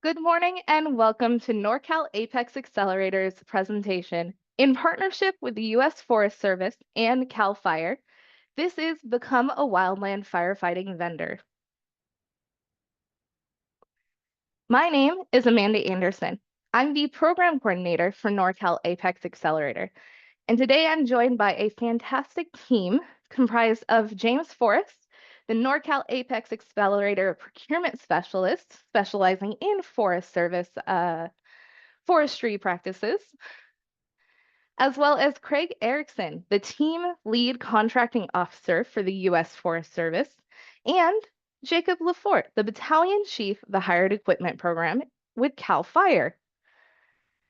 Good morning and welcome to Norcal APEX Accelerator's presentation. In partnership with the U.S. Forest Service and Calfire, this is Become a Wildland Firefighting Vendor. My name is Amanda Anderson. I'm the program coordinator for Norcal APEX Accelerator, and today I'm joined by a fantastic team comprised of James Forrest, the Norcal APEX Accelerator procurement specialist specializing in Forest Service forestry practices, as well as Craig Erickson, the team lead contracting officer for the U.S. Forest Service, and Jacob Lafort, the battalion chief of the hired equipment program with Calfire.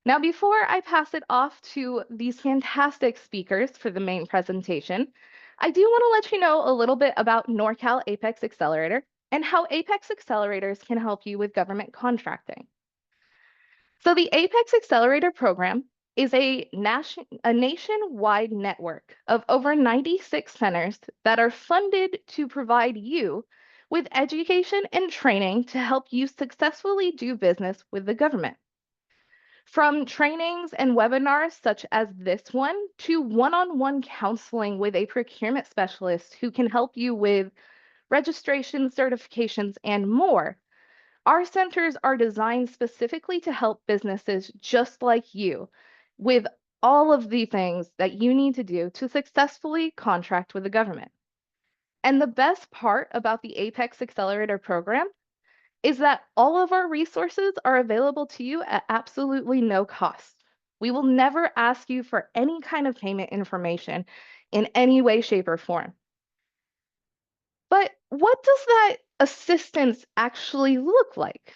Now, before I pass it off to these fantastic speakers for the main presentation, I do want to let you know a little bit about Norcal APEX Accelerator and how APEX accelerators can help you with government contracting. So the APEX Accelerator program is a nationwide network of over 96 centers that are funded to provide you with education and training to help you successfully do business with the government. From trainings and webinars such as this one to one-on-one counseling with a procurement specialist who can help you with registration, certifications, and more. Our centers are designed specifically to help businesses just like you with all of the things that you need to do to successfully contract with the government. And the best part about the APEX Accelerator program is that all of our resources are available to you at absolutely no cost. We will never ask you for any kind of payment information in any way, shape, or form. But what does that assistance actually look like?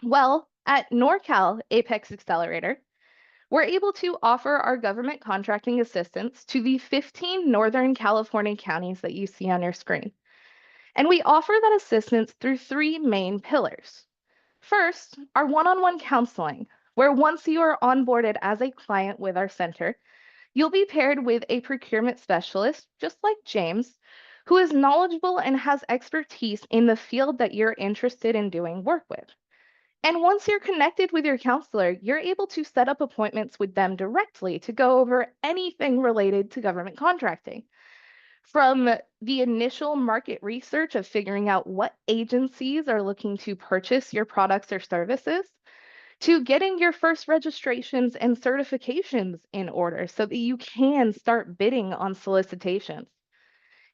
Well, at Norcal APEX Accelerator, we're able to offer our government contracting assistance to the 15 Northern California counties that you see on your screen. And we offer that assistance through three main pillars. First, our one-on-one counseling, where once you are onboarded as a client with our center, you'll be paired with a procurement specialist, just like James, who is knowledgeable and has expertise in the field that you're interested in doing work with. And once you're connected with your counselor, you're able to set up appointments with them directly to go over anything related to government contracting. From the initial market research of figuring out what agencies are looking to purchase your products or services, to getting your first registrations and certifications in order so that you can start bidding on solicitations.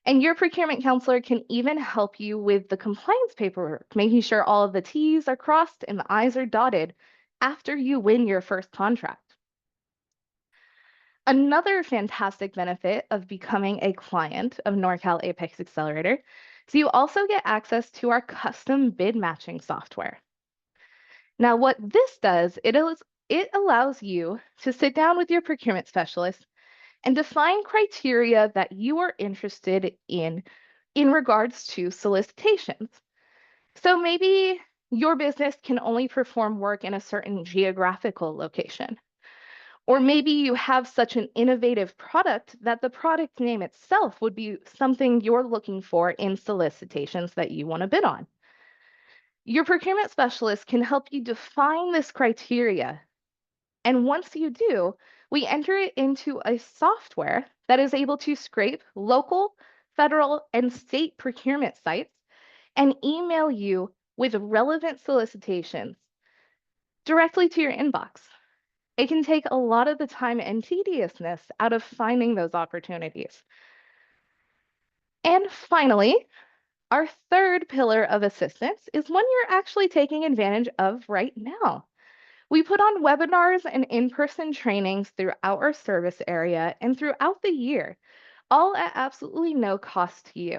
And your procurement counselor can even help you with the compliance paperwork, making sure all of the T's are crossed and the I's are dotted after you win your first contract. Another fantastic benefit of becoming a client of Norcal APEX Accelerator is you also get access to our custom bid matching software. Now, what this does, it allows you to sit down with your procurement specialist and define criteria that you are interested in regards to solicitations. So maybe your business can only perform work in a certain geographical location. Or maybe you have such an innovative product that the product name itself would be something you're looking for in solicitations that you want to bid on. Your procurement specialist can help you define this criteria. And once you do, we enter it into a software that is able to scrape local, federal, and state procurement sites and email you with relevant solicitations directly to your inbox. It can take a lot of the time and tediousness out of finding those opportunities. And finally, our third pillar of assistance is one you're actually taking advantage of right now. We put on webinars and in-person trainings throughout our service area and throughout the year, all at absolutely no cost to you.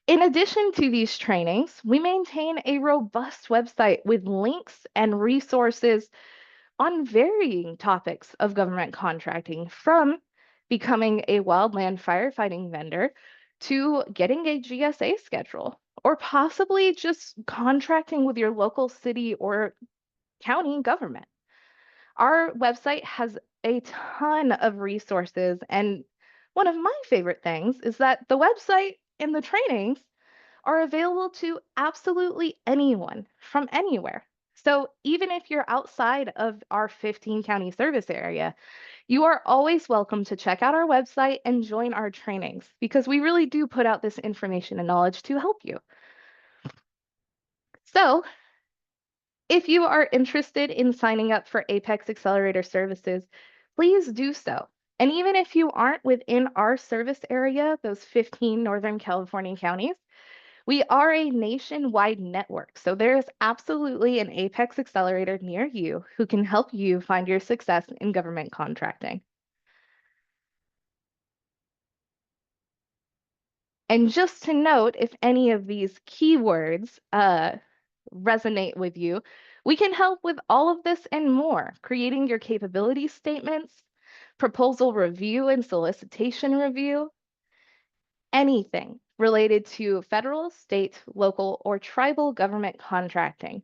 In addition to these trainings, we maintain a robust website with links and resources on varying topics of government contracting, from becoming a wildland firefighting vendor to getting a GSA schedule, or possibly just contracting with your local city or county government. Our website has a ton of resources, and one of my favorite things is that the website and the trainings are available to absolutely anyone from anywhere. So even if you're outside of our 15 county service area, you are always welcome to check out our website and join our trainings because we really do put out this information and knowledge to help you. So if you are interested in signing up for APEX Accelerator services, please do so. And even if you aren't within our service area, those 15 Northern California counties, we are a nationwide network. So there's absolutely an APEX Accelerator near you who can help you find your success in government contracting. And just to note, if any of these keywords resonate with you, we can help with all of this and more, creating your capability statements, proposal review and solicitation review, anything related to federal, state, local, or tribal government contracting.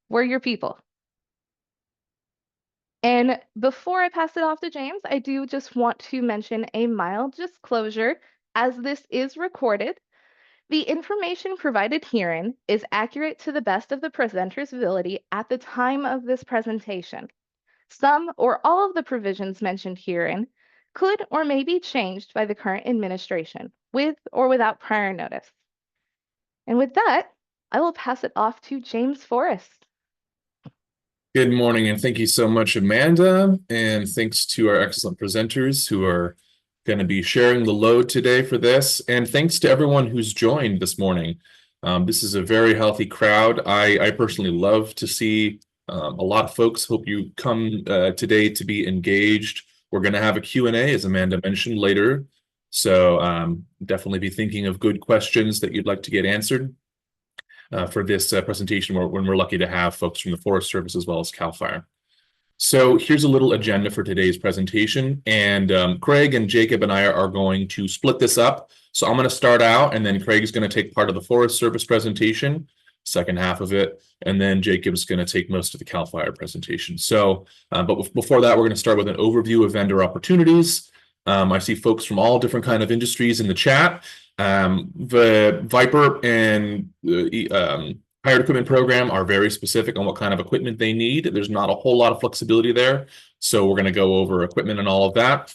We're your people. And before I pass it off to James, I do just want to mention a mild disclosure. As this is recorded, the information provided herein is accurate to the best of the presenter's ability at the time of this presentation. Some or all of the provisions mentioned herein could or may be changed by the current administration, with or without prior notice. And with that, I will pass it off to James Forrest. Good morning, and thank you so much, Amanda, and thanks to our excellent presenters who are going to be sharing the load today for this, and thanks to everyone who's joined this morning. This is a very healthy crowd. I personally love to see a lot of folks. Hope you come today to be engaged. We're going to have a Q&A, as Amanda mentioned, later, so definitely be thinking of good questions that you'd like to get answered for this presentation when we're lucky to have folks from the Forest Service as well as Calfire. So here's a little agenda for today's presentation, and Craig and Jacob and I are going to split this up. So I'm going to start out, and then Craig's going to take part of the Forest Service presentation, second half of it, and then Jacob's going to take most of the Calfire presentation. So, but before that, we're going to start with an overview of vendor opportunities. I see folks from all different kind of industries in the chat. The VIPR and hired equipment program are very specific on what kind of equipment they need. There's not a whole lot of flexibility there. So we're going to go over equipment and all of that.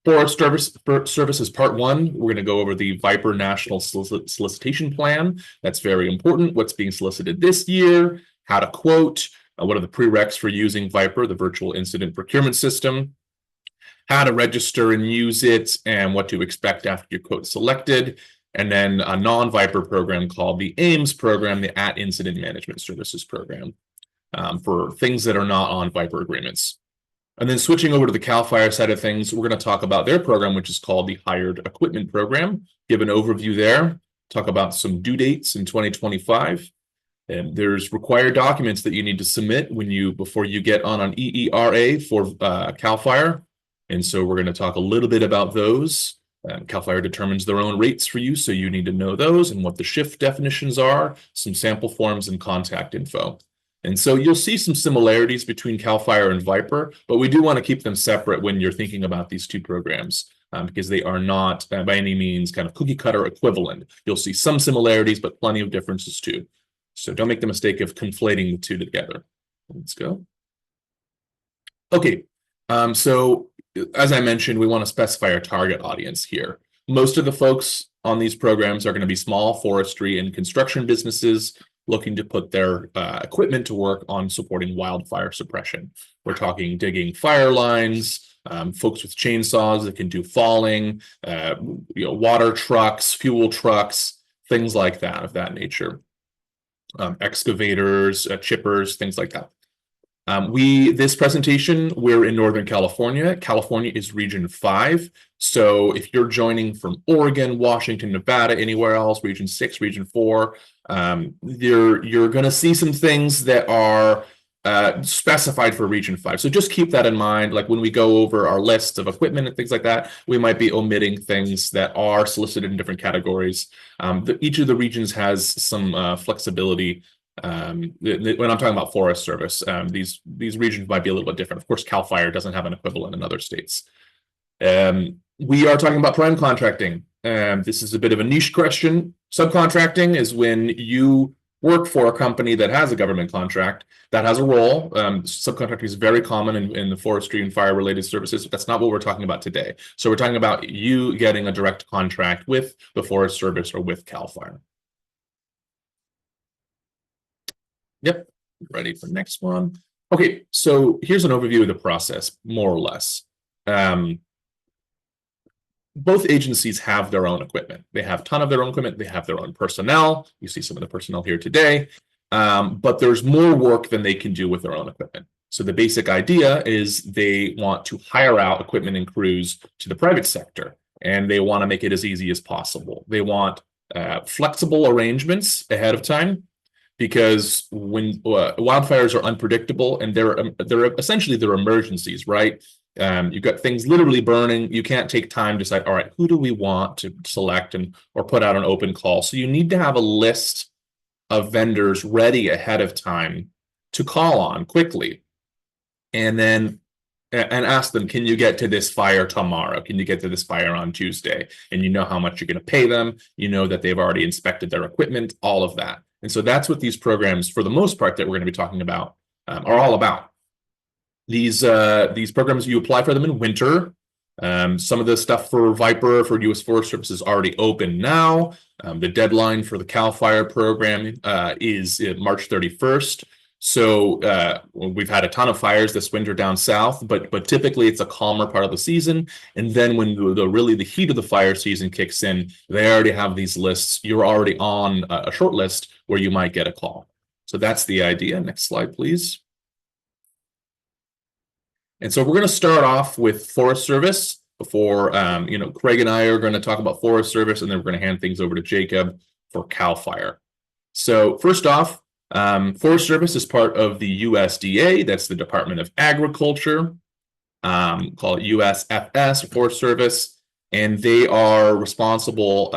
Forest Services Part 1, we're going to go over the VIPR National Solicitation Plan. That's very important. What's being solicited this year, how to quote, what are the prereqs for using VIPR, the Virtual Incident Procurement System, how to register and use it, and what to expect after your quote selected, and then a non-VIPR program called the AIMS program, the At Incident Management Services program, for things that are not on VIPR agreements. And then switching over to the Calfire side of things, we're going to talk about their program, which is called the Hired Equipment Program, give an overview there, talk about some due dates in 2025. And there's required documents that you need to submit before you get on an EERA for Calfire. And so we're going to talk a little bit about those. Calfire determines their own rates for you, so you need to know those and what the shift definitions are, some sample forms, and contact info. And so you'll see some similarities between Calfire and VIPR, but we do want to keep them separate when you're thinking about these two programs, because they are not by any means kind of cookie cutter equivalent. You'll see some similarities, but plenty of differences too. So don't make the mistake of conflating the two together. Let's go. Okay, so as I mentioned, we want to specify our target audience here. Most of the folks on these programs are going to be small forestry and construction businesses looking to put their equipment to work on supporting wildfire suppression. We're talking digging fire lines, folks with chainsaws that can do falling, water trucks, fuel trucks, things like that of that nature. Excavators, chippers, things like that. This presentation, we're in Northern California. California is Region 5. So if you're joining from Oregon, Washington, Nevada, anywhere else, Region 6, Region 4, you're going to see some things that are specified for Region 5. So just keep that in mind. Like when we go over our list of equipment and things like that, we might be omitting things that are solicited in different categories. Each of the regions has some flexibility. When I'm talking about Forest Service, these regions might be a little bit different. Of course, Calfire doesn't have an equivalent in other states. We are talking about prime contracting. This is a bit of a niche question. Subcontracting is when you work for a company that has a government contract that has a role. Subcontracting is very common in the forestry and fire related services. That's not what we're talking about today. So we're talking about you getting a direct contract with the Forest Service or with Calfire. Yep, ready for the next one. Okay, so here's an overview of the process, more or less. Both agencies have their own equipment. They have a ton of their own equipment. They have their own personnel. You see some of the personnel here today, but there's more work than they can do with their own equipment. So the basic idea is they want to hire out equipment and crews to the private sector, and they want to make it as easy as possible. They want flexible arrangements ahead of time, because when wildfires are unpredictable and they're essentially they're emergencies, right? You've got things literally burning. You can't take time to decide, all right, who do we want to select or put out an open call? So you need to have a list of vendors ready ahead of time to call on quickly. And then ask them, can you get to this fire tomorrow? Can you get to this fire on Tuesday? And you know how much you're going to pay them. You know that they've already inspected their equipment, all of that. And so that's what these programs, for the most part, that we're going to be talking about are all about. These programs, you apply for them in winter. Some of the stuff for VIPR, for US Forest Service, is already open now. The deadline for the Calfire program is March 31st. So we've had a ton of fires this winter down south, but typically it's a calmer part of the season. And then when the heat of the fire season kicks in, they already have these lists. You're already on a short list where you might get a call. So that's the idea. Next slide, please. And so we're going to start off with Forest Service before, Craig and I are going to talk about Forest Service, and then we're going to hand things over to Jacob for Calfire. So first off, Forest Service is part of the USDA. That's the Department of Agriculture, call it USFS, Forest Service. And they are responsible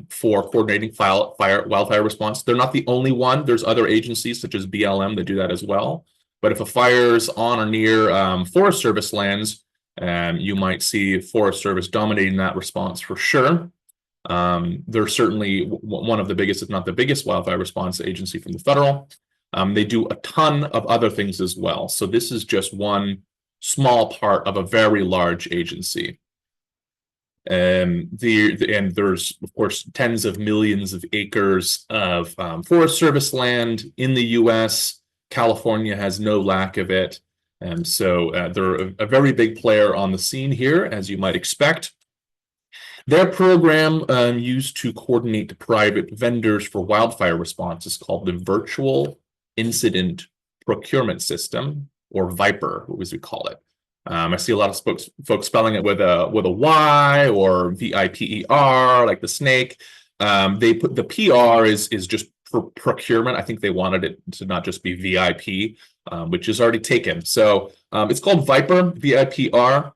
for coordinating wildfire response. They're not the only one. There's other agencies such as BLM that do that as well. But if a fire's on or near Forest Service lands, you might see Forest Service dominating that response for sure. They're certainly one of the biggest, if not the biggest, wildfire response agency from the federal. They do a ton of other things as well. So this is just one small part of a very large agency. And there's, of course, tens of millions of acres of Forest Service land in the U.S. California has no lack of it. And so they're a very big player on the scene here, as you might expect. Their program used to coordinate private vendors for wildfire response is called the Virtual Incident Procurement System, or VIPR, as we call it. I see a lot of folks spelling it with a Y or VIPER, like the snake. They put the PR is just for procurement. I think they wanted it to not just be VIP, which is already taken. So it's called VIPR, VIPR.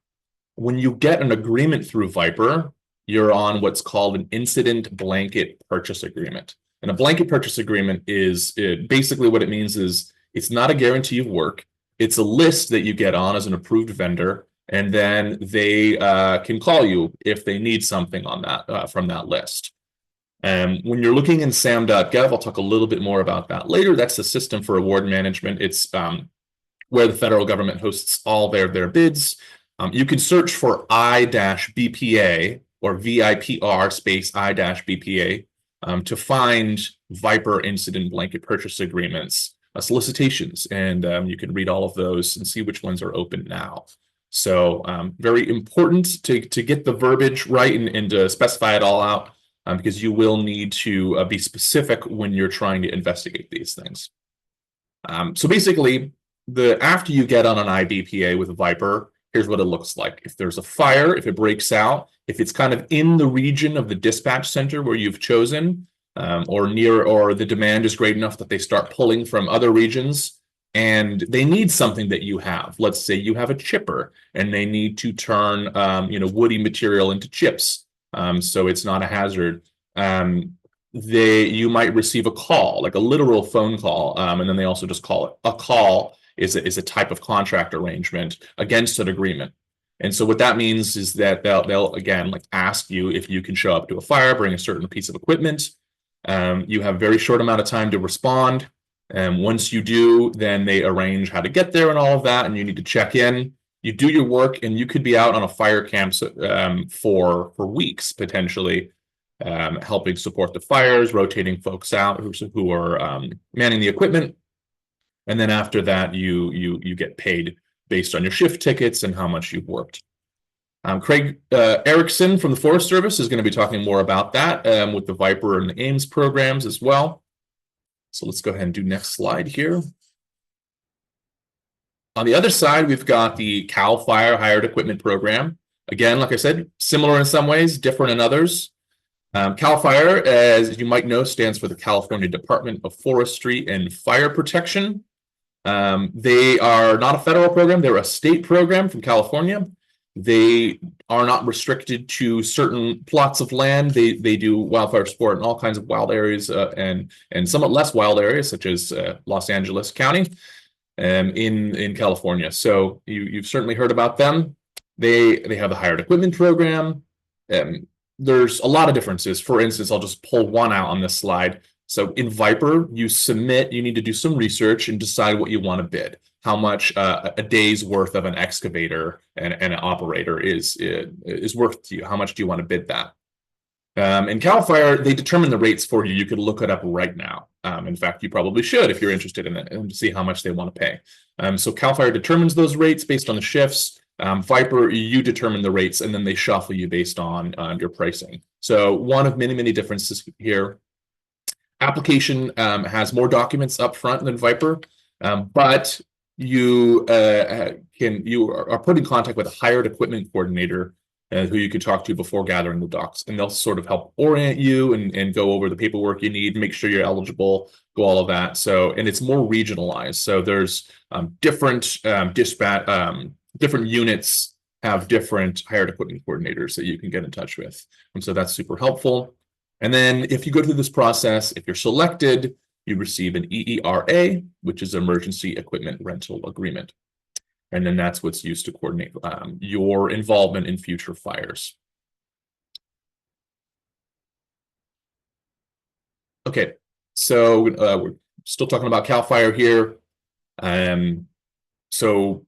When you get an agreement through VIPR, you're on what's called an incident blanket purchase agreement. And a blanket purchase agreement is basically what it means is it's not a guarantee of work. It's a list that you get on as an approved vendor, and then they can call you if they need something on that from that list. When you're looking in sam.gov, I'll talk a little bit more about that later. That's the system for award management. It's where the federal government hosts all their bids. You can search for I-BPA or VIPR space I-BPA to find VIPR incident blanket purchase agreements, solicitations, and you can read all of those and see which ones are open now. So very important to get the verbiage right and to specify it all out. Because you will need to be specific when you're trying to investigate these things. So basically, after you get on an IBPA with VIPR, here's what it looks like. If there's a fire, if it breaks out, if it's kind of in the region of the dispatch center where you've chosen, or the demand is great enough that they start pulling from other regions, and they need something that you have. Let's say you have a chipper, and they need to turn woody material into chips. So it's not a hazard. You might receive a call, like a literal phone call, and then they also just call it a call is a type of contract arrangement against an agreement. And so what that means is that they'll again like ask you if you can show up to a fire, bring a certain piece of equipment. You have a very short amount of time to respond. And once you do, then they arrange how to get there and all of that, and you need to check in. You do your work, and you could be out on a fire camp for weeks potentially, helping support the fires, rotating folks out who are manning the equipment, and then after that, you get paid based on your shift tickets and how much you've worked. Craig Erickson from the Forest Service is going to be talking more about that with the VIPR and the AIMS programs as well. So let's go ahead and do next slide here. On the other side, we've got the Calfire Hired Equipment Program. Again, like I said, similar in some ways, different in others. Calfire, as you might know, stands for the California Department of Forestry and Fire Protection. They are not a federal program, they're a state program from California. They are not restricted to certain plots of land. They do wildfire support in all kinds of wild areas and somewhat less wild areas, such as Los Angeles County in California. So you've certainly heard about them. They have the hired equipment program. There's a lot of differences. For instance, I'll just pull one out on this slide. So in VIPR, you need to do some research and decide what you want to bid. How much a day's worth of an excavator and an operator is worth to you. How much do you want to bid that? In Calfire, they determine the rates for you. You could look it up right now. In fact, you probably should if you're interested in it and to see how much they want to pay. So Calfire determines those rates based on the shifts. VIPR, you determine the rates, and then they shuffle you based on your pricing. So one of many, many differences here. Application has more documents up front than VIPR, but you are put in contact with a hired equipment coordinator who you can talk to before gathering the docs, and they'll sort of help orient you and go over the paperwork you need, make sure you're eligible, go all of that. So, and it's more regionalized. So there's different different units have different hired equipment coordinators that you can get in touch with, and so that's super helpful. And then if you go through this process, if you're selected, you receive an EERA, which is Emergency Equipment Rental Agreement. And then that's what's used to coordinate your involvement in future fires. Okay, so we're still talking about Calfire here. So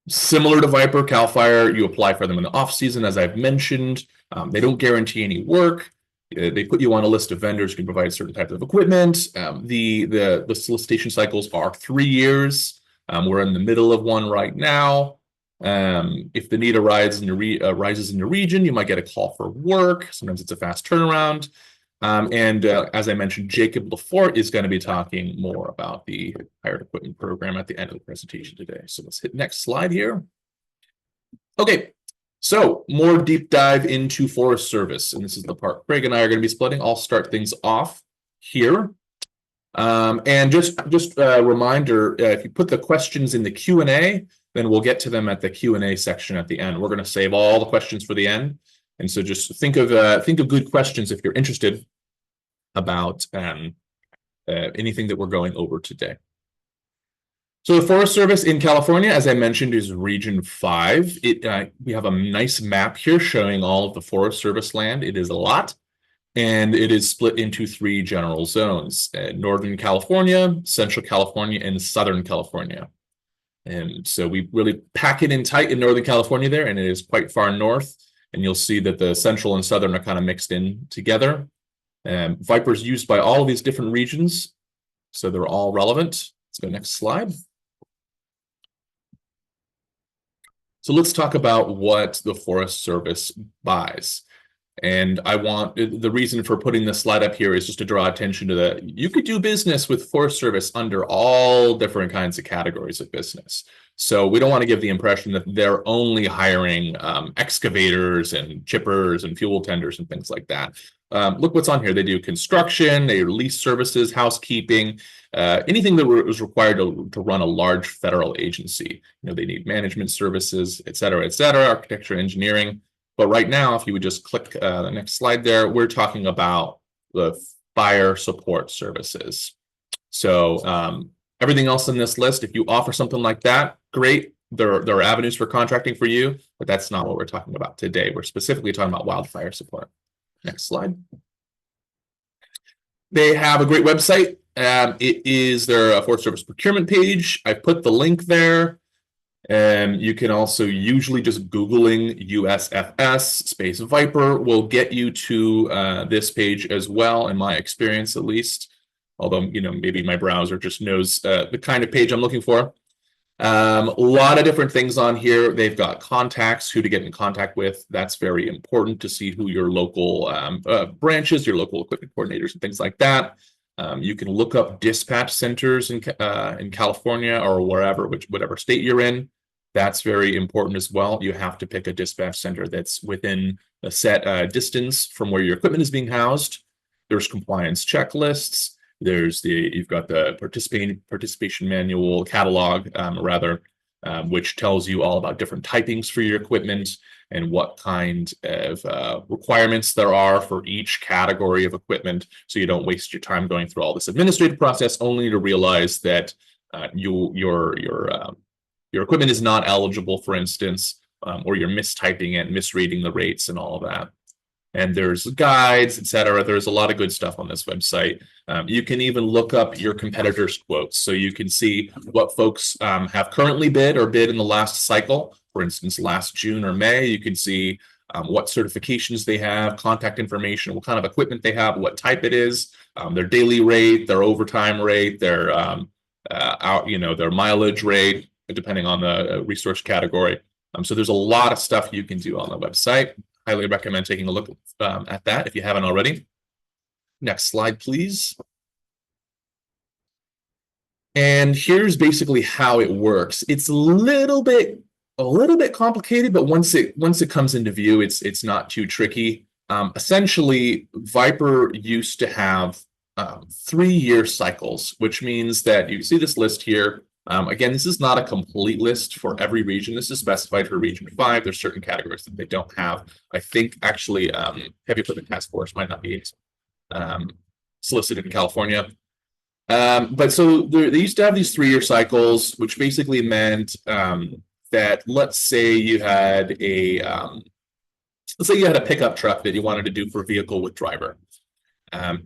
similar to VIPR, Calfire, you apply for them in the off season, as I've mentioned. They don't guarantee any work. They put you on a list of vendors who can provide certain types of equipment. The solicitation cycles are 3 years. We're in the middle of one right now. If the need arises in your region, you might get a call for work. Sometimes it's a fast turnaround. As I mentioned, Jacob Lafort is going to be talking more about the hired equipment program at the end of the presentation today. So let's hit next slide here. Okay. So more deep dive into Forest Service, and this is the part Craig and I are going to be splitting. I'll start things off here. And just a reminder, if you put the questions in the Q&A, then we'll get to them at the Q&A section at the end. We're going to save all the questions for the end. And so just think of good questions if you're interested about anything that we're going over today. So the Forest Service in California, as I mentioned, is Region 5. We have a nice map here showing all of the Forest Service land. It is a lot, and it is split into 3 general zones: Northern California, Central California, and Southern California. And so we really pack it in tight in Northern California there, and it is quite far north. And you'll see that the Central and Southern are kind of mixed in together. VIPR is used by all of these different regions, so they're all relevant. Let's go next slide. So let's talk about what the Forest Service buys. And the reason for putting this slide up here is just to draw attention to that. You could do business with Forest Service under all different kinds of categories of business. So we don't want to give the impression that they're only hiring excavators and chippers and fuel tenders and things like that. Look what's on here. They do construction, they lease services, housekeeping, anything that was required to run a large federal agency. They need management services, et cetera, architecture, engineering. But right now, if you would just click the next slide there, we're talking about the fire support services. So everything else in this list, if you offer something like that, great. There are avenues for contracting for you. but that's not what we're talking about today. We're specifically talking about wildfire support. Next slide. They have a great website. It is their Forest Service procurement page. I put the link there. You can also usually just Googling USFS space VIPR will get you to this page as well, in my experience at least. Although, maybe my browser just knows the kind of page I'm looking for. A lot of different things on here. They've got contacts, who to get in contact with. That's very important to see who your local branches, your local equipment coordinators, and things like that. You can look up dispatch centers in California or wherever, whatever state you're in. That's very important as well. You have to pick a dispatch center that's within a set distance from where your equipment is being housed. There's compliance checklists. You've got the participation manual catalog, which tells you all about different typings for your equipment and what kind of requirements there are for each category of equipment, so you don't waste your time going through all this administrative process only to realize that your equipment is not eligible, for instance, or you're mistyping it, misreading the rates and all of that. And there's guides, etc. There's a lot of good stuff on this website. You can even look up your competitors' quotes, so you can see what folks have currently bid or bid in the last cycle. For instance, last June or May, you can see what certifications they have, contact information, what kind of equipment they have, what type it is, their daily rate, their overtime rate, their their mileage rate, depending on the resource category. So there's a lot of stuff you can do on the website. Highly recommend taking a look at that if you haven't already. Next slide, please. And here's basically how it works. It's a little bit complicated, but once it comes into view, it's not too tricky. Essentially, VIPR used to have 3-year cycles, which means that you see this list here. Again, this is not a complete list for every region. This is specified for Region 5. There's certain categories that they don't have. I think actually Heavy Equipment Task Force might not be solicited in California. But so they used to have these 3-year cycles, which basically meant that let's say you had a pickup truck that you wanted to do for vehicle with driver.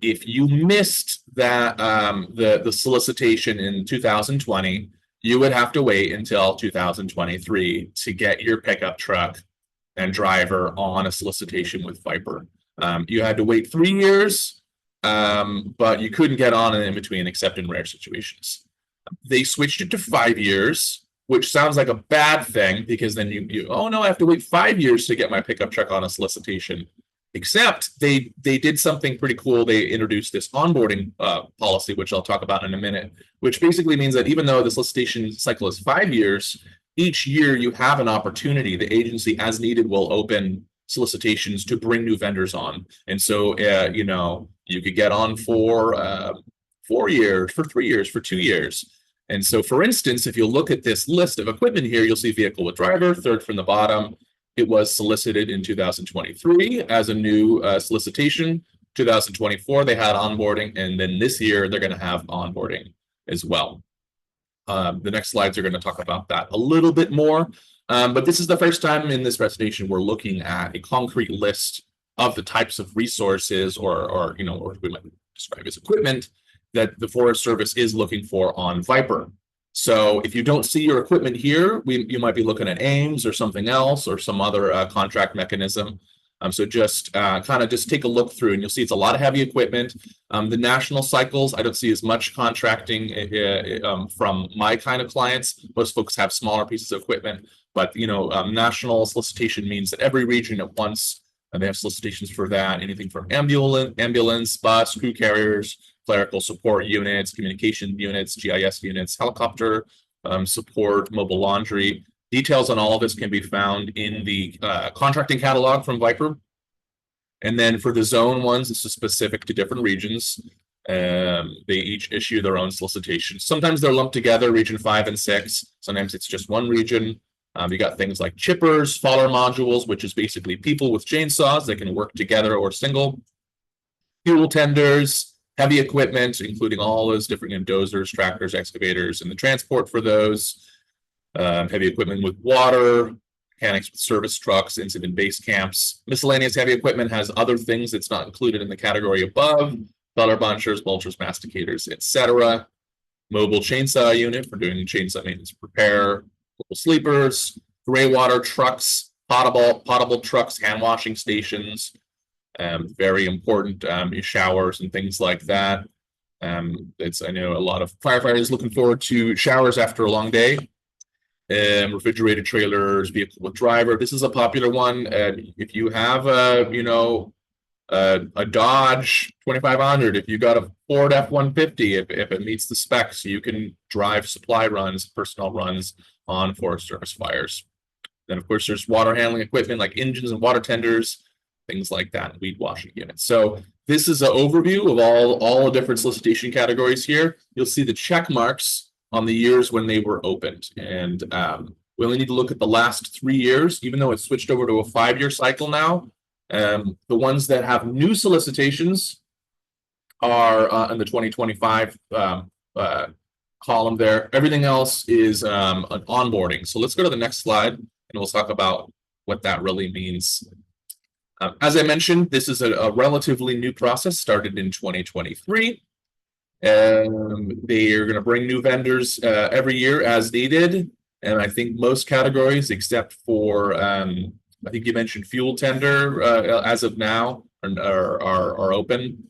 If you missed that the solicitation in 2020, you would have to wait until 2023 to get your pickup truck and driver on a solicitation with VIPR. You had to wait 3 years, but you couldn't get on in between except in rare situations. They switched it to 5 years, which sounds like a bad thing, because then you oh no, I have to wait 5 years to get my pickup truck on a solicitation. Except they did something pretty cool. They introduced this onboarding policy, which I'll talk about in a minute, which basically means that even though the solicitation cycle is 5 years, each year you have an opportunity. The agency, as needed, will open solicitations to bring new vendors on. And so, you could get on for 4 years, for 3 years, for 2 years. And so, for instance, if you look at this list of equipment here, you'll see vehicle with driver, third from the bottom. It was solicited in 2023 as a new solicitation. 2024, they had onboarding, and then this year they're going to have onboarding as well. The next slides are going to talk about that a little bit more. But this is the first time in this presentation we're looking at a concrete list of the types of resources or we might describe as equipment that the Forest Service is looking for on VIPR. So if you don't see your equipment here, you might be looking at AIMS or something else or some other contract mechanism. So just take a look through, and you'll see it's a lot of heavy equipment. The national cycles, I don't see as much contracting from my kind of clients. Most folks have smaller pieces of equipment, but national solicitation means that every region at once, and they have solicitations for that. Anything from ambulance, bus, crew carriers, clerical support units, communication units, GIS units, helicopter support, mobile laundry. Details on all of this can be found in the contracting catalog from VIPR. And then for the zone ones, this is specific to different regions. They each issue their own solicitations. Sometimes they're lumped together, Region 5 and 6. Sometimes it's just one region. You got things like chippers, faller modules, which is basically people with chainsaws that can work together or single. Fuel tenders, heavy equipment, including all those different dozers, tractors, excavators, and the transport for those. Heavy equipment with water, mechanics with service trucks, incident base camps. Miscellaneous heavy equipment has other things that's not included in the category above, feller bunchers, mulchers, masticators, etc. Mobile chainsaw unit for doing chainsaw maintenance repair, mobile sleepers, gray water trucks, potable trucks, hand washing stations, very important, showers and things like that. I know a lot of firefighters looking forward to showers after a long day. Refrigerated trailers, vehicle with driver. This is a popular one. If you have a Dodge 2500, if you got a Ford F-150, if it meets the specs, you can drive supply runs, personnel runs on Forest Service fires. Then, of course, there's water handling equipment like engines and water tenders, things like that, weed washing units. So this is an overview of all the different solicitation categories here. You'll see the check marks on the years when they were opened. And we only need to look at the last 3 years, even though it's switched over to a 5-year cycle now. The ones that have new solicitations are in the 2025 column there. Everything else is an onboarding. So let's go to the next slide and we'll talk about what that really means. As I mentioned, this is a relatively new process, started in 2023. They are going to bring new vendors every year as needed. And I think most categories, except for, I think you mentioned fuel tender as of now, are open.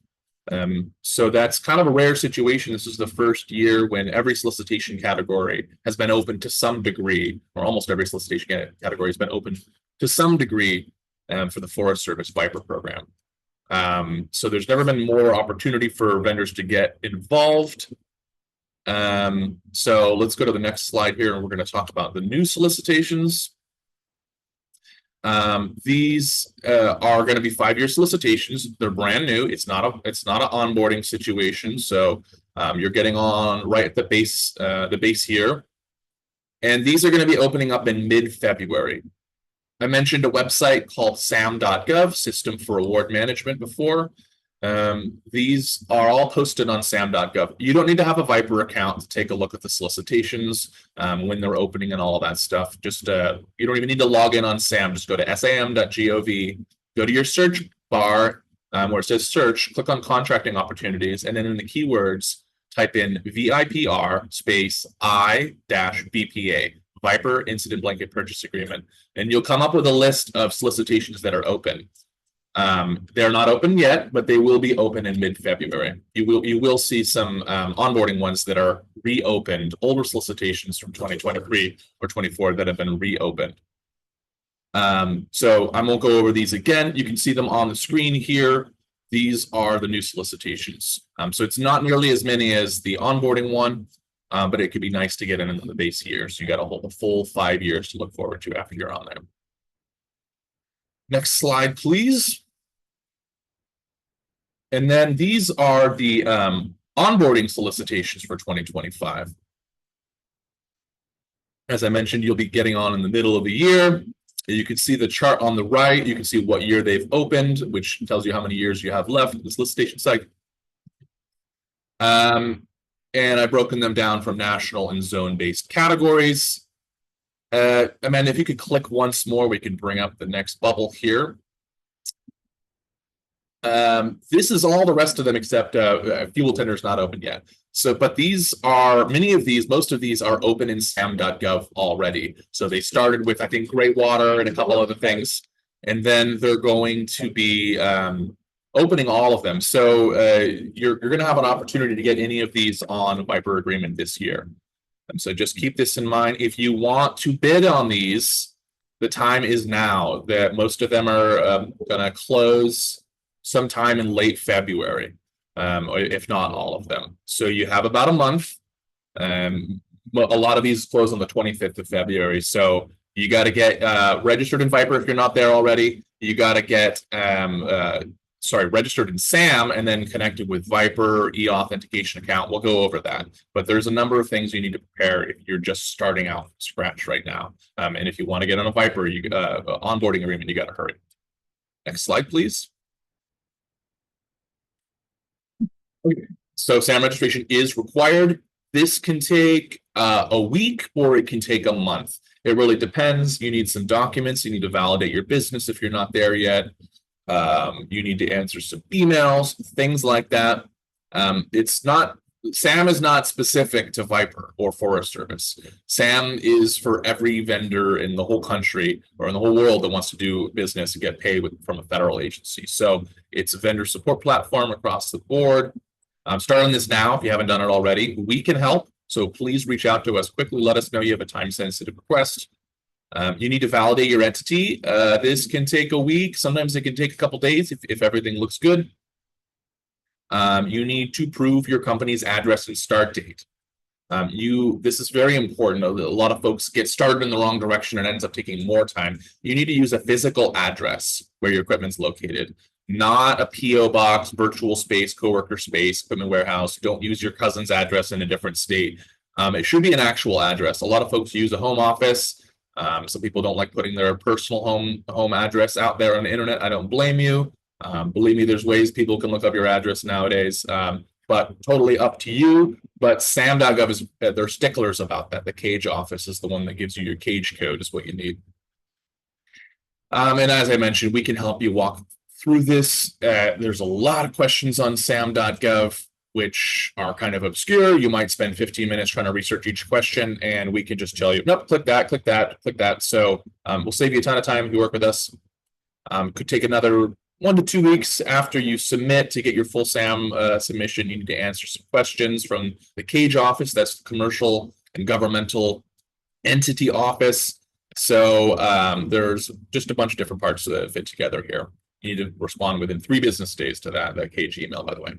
So that's kind of a rare situation. This is the first year when every solicitation category has been open to some degree, or almost every solicitation category has been open to some degree for the Forest Service VIPR program. So there's never been more opportunity for vendors to get involved. So let's go to the next slide here, and we're going to talk about the new solicitations. These are going to be 5-year solicitations. They're brand new. It's not an onboarding situation. So you're getting on right at the base here. And these are going to be opening up in mid-February. I mentioned a website called sam.gov, System for Award Management, before. These are all posted on sam.gov. You don't need to have a VIPR account to take a look at the solicitations when they're opening and all of that stuff. Just you don't even need to log in on SAM. Just go to sam.gov, go to your search bar where it says search, click on contracting opportunities, and then in the keywords, type in VIPR space I-BPA, VIPR Incident Blanket Purchase Agreement, and you'll come up with a list of solicitations that are open. They're not open yet, but they will be open in mid-February. You will see some onboarding ones that are reopened, older solicitations from 2023 or 24 that have been reopened. So I won't go over these again. You can see them on the screen here. These are the new solicitations. So it's not nearly as many as the onboarding one, but it could be nice to get in the base year. So you got a full 5 years to look forward to after you're on there. Next slide, please. And then these are the onboarding solicitations for 2025. As I mentioned, you'll be getting on in the middle of the year. You can see the chart on the right. You can see what year they've opened, which tells you how many years you have left in the solicitation cycle. And I've broken them down from national and zone-based categories. Amanda, if you could click once more, we can bring up the next bubble here. This is all the rest of them except fuel tender is not open yet. So, but most of these are open in sam.gov already. So they started with, I think, gray water and a couple other things, and then they're going to be opening all of them. So you're going to have an opportunity to get any of these on a VIPR agreement this year. And so just keep this in mind. If you want to bid on these, the time is now. That most of them are going to close sometime in late February, if not all of them. So you have about a month. A lot of these close on the 25th of February. So you got to get registered in VIPR if you're not there already. You got to get registered in SAM and then connected with VIPR e-authentication account. We'll go over that. But there's a number of things you need to prepare if you're just starting out from scratch right now. And if you want to get on a VIPR onboarding agreement, you got to hurry. Next slide, please. Okay. So SAM registration is required. This can take a week or it can take a month. It really depends. You need some documents. You need to validate your business if you're not there yet. You need to answer some emails, things like that. SAM is not specific to VIPR or Forest Service. SAM is for every vendor in the whole country or in the whole world that wants to do business and get paid from a federal agency. So it's a vendor support platform across the board. I'm starting this now. If you haven't done it already, we can help. So please reach out to us quickly. Let us know you have a time-sensitive request. You need to validate your entity. This can take a week. Sometimes it can take a couple days if everything looks good. You need to prove your company's address and start date. This is very important. A lot of folks get started in the wrong direction and ends up taking more time. You need to use a physical address where your equipment's located, not a PO box, virtual space, coworker space, equipment warehouse. Don't use your cousin's address in a different state. It should be an actual address. A lot of folks use a home office. Some people don't like putting their personal home address out there on the internet. I don't blame you. Believe me, there's ways people can look up your address nowadays, but totally up to you. But SAM.gov is, they're sticklers about that. The CAGE office is the one that gives you your CAGE code is what you need. And as I mentioned, we can help you walk through this. There's a lot of questions on SAM.gov, which are kind of obscure. You might spend 15 minutes trying to research each question, and we can just tell you, nope, click that, click that, click that. So we'll save you a ton of time if you work with us. Could take another 1 to 2 weeks after you submit to get your full SAM submission. You need to answer some questions from the CAGE office. That's the Commercial and Governmental Entity Office. So there's just a bunch of different parts that fit together here. You need to respond within 3 business days to that CAGE email, by the way.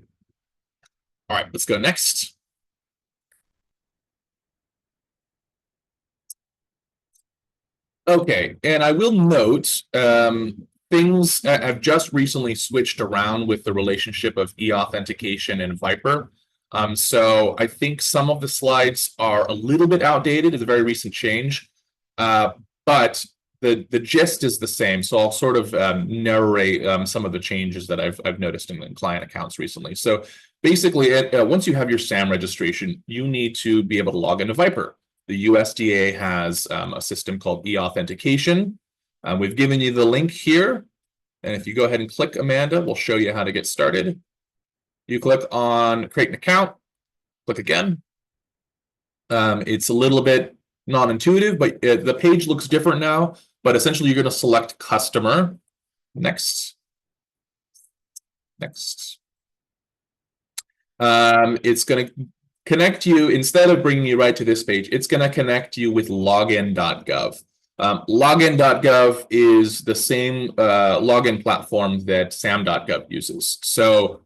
All right, let's go next. Okay, and I will note things have just recently switched around with the relationship of e-authentication and VIPR. So I think some of the slides are a little bit outdated. It's a very recent change, but the gist is the same. So I'll sort of narrate some of the changes that I've noticed in the client accounts recently. So basically, once you have your SAM registration, you need to be able to log into VIPR. The USDA has a system called e-authentication. We've given you the link here. And if you go ahead and click, Amanda, we'll show you how to get started. You click on create an account, click again. It's a little bit non-intuitive, but the page looks different now. But essentially, you're going to select customer. Next. Next. It's going to connect you, instead of bringing you right to this page, it's going to connect you with login.gov. Login.gov is the same login platform that SAM.gov uses. So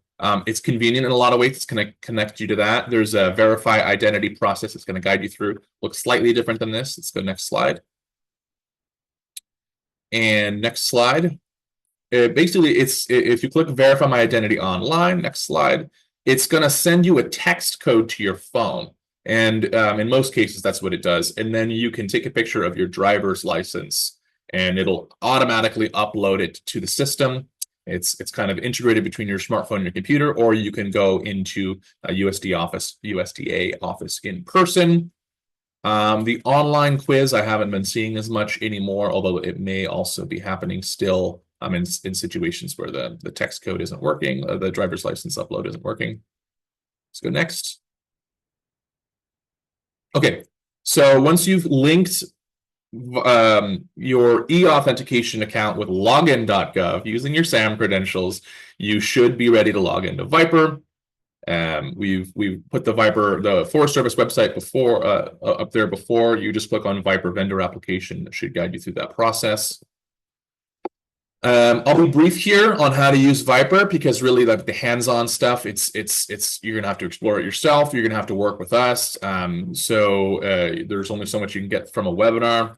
it's convenient in a lot of ways. It's going to connect you to that. There's a verify identity process it's going to guide you through. Looks slightly different than this. Let's go next slide. And next slide. Basically, if you click verify my identity online, next slide, it's going to send you a text code to your phone. And in most cases, that's what it does. And then you can take a picture of your driver's license, and it'll automatically upload it to the system. It's kind of integrated between your smartphone and your computer, or you can go into a USDA office in person. The online quiz, I haven't been seeing as much anymore, although it may also be happening still in situations where the text code isn't working, the driver's license upload isn't working. Let's go next. Okay, so once you've linked your e-authentication account with login.gov using your SAM credentials, you should be ready to log into VIPR. We've put the Forest Service website before up there before. You just click on VIPR vendor application. That should guide you through that process. I'll be brief here on how to use VIPR, because really, like the hands-on stuff, you're gonna have to explore it yourself. You're gonna have to work with us. So there's only so much you can get from a webinar,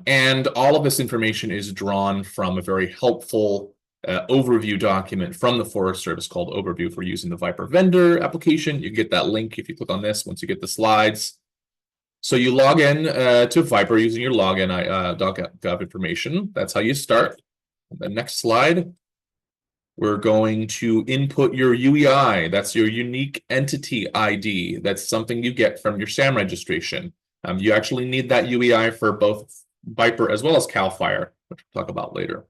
and all of this information is drawn from a very helpful overview document from the Forest Service called Overview for using the VIPR vendor application. You get that link if you click on this once you get the slides. So you log in to VIPR using your login .gov information. That's how you start. The next slide, we're going to input your UEI. That's your unique entity ID. That's something you get from your SAM registration. You actually need that UEI for both VIPR as well as Calfire, which we'll talk about later.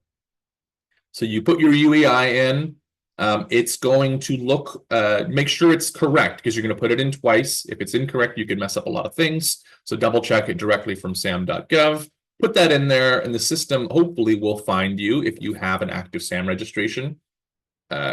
So you put your UEI in. It's going to look, make sure it's correct because you're going to put it in twice. If it's incorrect, you can mess up a lot of things. So double check it directly from sam.gov. Put that in there, and the system hopefully will find you if you have an active SAM registration.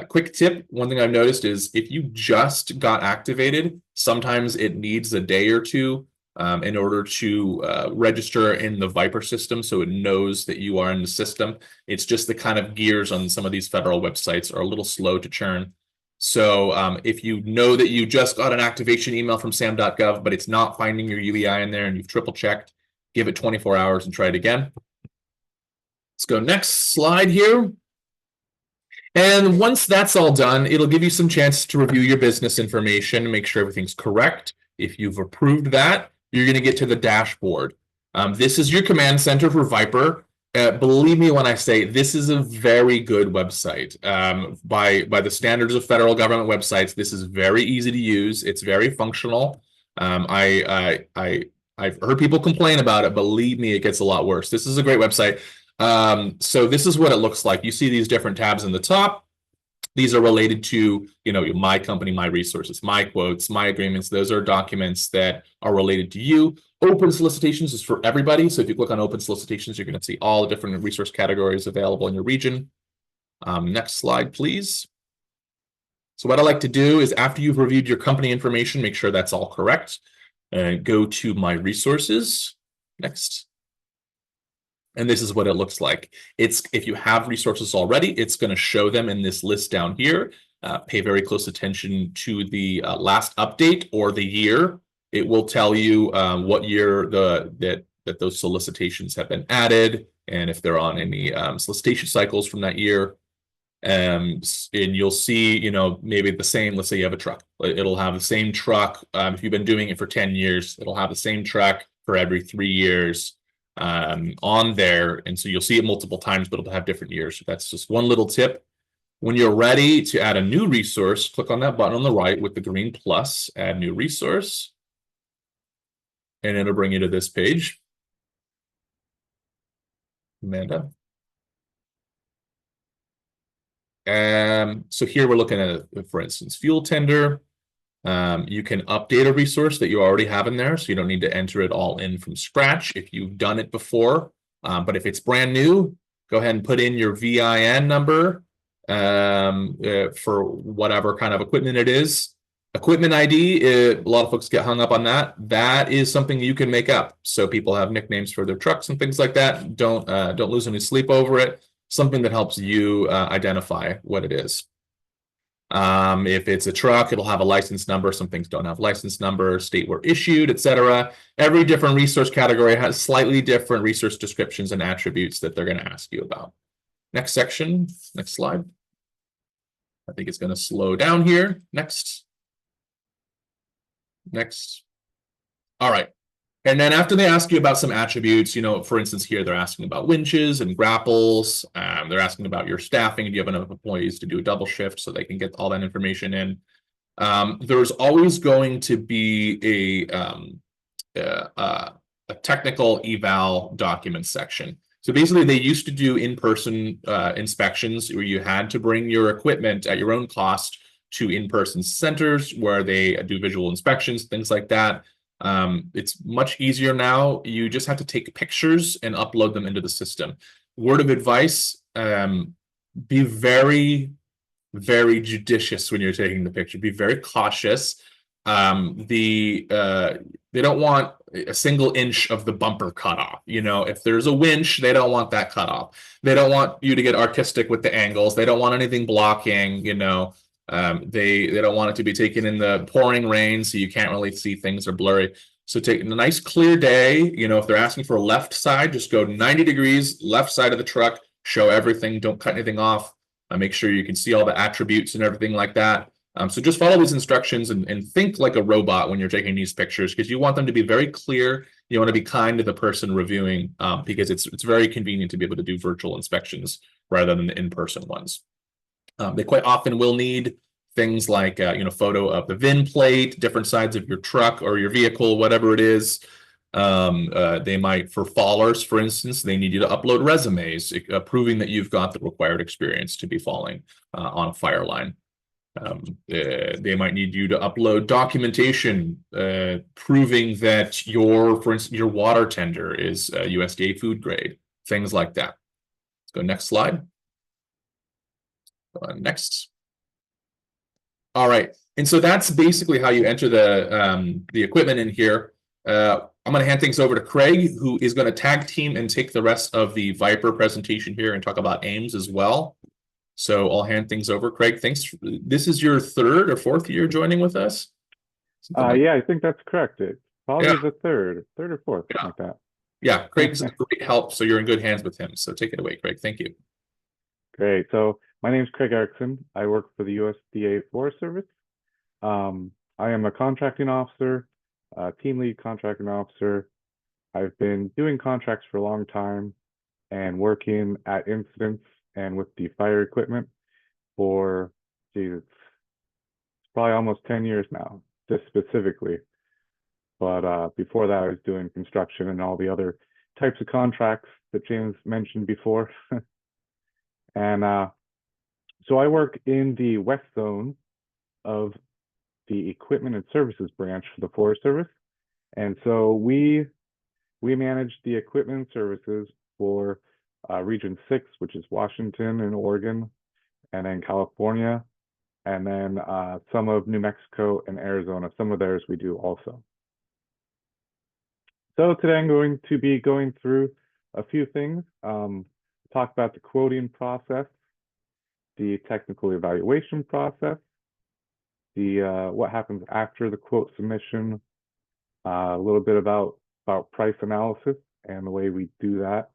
Quick tip, one thing I've noticed is if you just got activated, sometimes it needs a day or two in order to register in the VIPR system so it knows that you are in the system. It's just the kind of gears on some of these federal websites are a little slow to churn. So if you know that you just got an activation email from sam.gov, but it's not finding your UEI in there and you've triple checked, give it 24 hours and try it again. Let's go next slide here. And once that's all done, it'll give you some chance to review your business information, make sure everything's correct. If you've approved that, you're going to get to the dashboard. This is your command center for VIPR. Believe me when I say this is a very good website. By the standards of federal government websites, this is very easy to use. It's very functional. I've heard people complain about it. Believe me, it gets a lot worse. This is a great website. So this is what it looks like. You see these different tabs in the top. These are related to, my company, my resources, my quotes, my agreements. Those are documents that are related to you. Open solicitations is for everybody. So if you click on open solicitations, you're going to see all the different resource categories available in your region. Next slide, please. So what I like to do is after you've reviewed your company information, make sure that's all correct. Go to my resources. Next. And this is what it looks like. If you have resources already, it's going to show them in this list down here. Pay very close attention to the last update or the year. It will tell you what year that those solicitations have been added and if they're on any solicitation cycles from that year. And you'll see, maybe the same. Let's say you have a truck. It'll have the same truck. If you've been doing it for 10 years, it'll have the same truck for every 3 years. On there, and so you'll see it multiple times, but it'll have different years. So that's just one little tip. When you're ready to add a new resource, click on that button on the right with the green plus, add new resource, and it'll bring you to this page. Amanda. So here we're looking at, for instance, fuel tender. You can update a resource that you already have in there, so you don't need to enter it all in from scratch if you've done it before. But if it's brand new, go ahead and put in your VIN number for whatever kind of equipment it is. Equipment ID, a lot of folks get hung up on that. That is something you can make up. So people have nicknames for their trucks and things like that. Don't lose any sleep over it. Something that helps you identify what it is. If it's a truck, it'll have a license number. Some things don't have license number, state where issued, etc. Every different resource category has slightly different resource descriptions and attributes that they're going to ask you about. Next section, next slide. I think it's going to slow down here. Next. All right. And then after they ask you about some attributes, for instance, here they're asking about winches and grapples. They're asking about your staffing. Do you have enough employees to do a double shift so they can get all that information in? There's always going to be a technical eval document section. So basically, they used to do in-person inspections where you had to bring your equipment at your own cost to in-person centers where they do visual inspections, things like that. It's much easier now. You just have to take pictures and upload them into the system. Word of advice, be very, very judicious when you're taking the picture. Be very cautious. They don't want a single inch of the bumper cut off. If there's a winch, they don't want that cut off. They don't want you to get artistic with the angles. They don't want anything blocking, they don't want it to be taken in the pouring rain, so you can't really see, things are blurry. So take a nice clear day. If they're asking for a left side, just go 90 degrees, left side of the truck, show everything, don't cut anything off. Make sure you can see all the attributes and everything like that. So just follow these instructions and think like a robot when you're taking these pictures, because you want them to be very clear. You want to be kind to the person reviewing, because it's very convenient to be able to do virtual inspections rather than the in-person ones. They quite often will need things like, photo of the VIN plate, different sides of your truck or your vehicle, whatever it is. They might, for fallers, for instance, they need you to upload resumes, proving that you've got the required experience to be falling on a fire line. They might need you to upload documentation proving that for instance, your water tender is USDA food grade, things like that. Let's go next slide. Next. All right, and so that's basically how you enter the equipment in here. I'm going to hand things over to Craig, who is going to tag team and take the rest of the VIPR presentation here and talk about AIMS as well. So I'll hand things over. Craig, thanks. This is your third or fourth year joining with us? Yeah, I think that's correct. It's probably the third or fourth, something like that. Yeah, Craig's a great help, so you're in good hands with him. So take it away, Craig. Thank you. Great. So my name is Craig Erickson. I work for the USDA Forest Service. I am a contracting officer, team lead contracting officer. I've been doing contracts for a long time and working at incidents and with the fire equipment for, geez, it's probably almost 10 years now, just specifically. But before that, I was doing construction and all the other types of contracts that James mentioned before. And so I work in the west zone of the equipment and services branch for the Forest Service. And so we manage the equipment and services for Region 6, which is Washington and Oregon, and then California, and then some of New Mexico and Arizona. Some of theirs we do also. So today I'm going to be going through a few things. Talk about the quoting process, the technical evaluation process, what happens after the quote submission, a little bit about price analysis and the way we do that,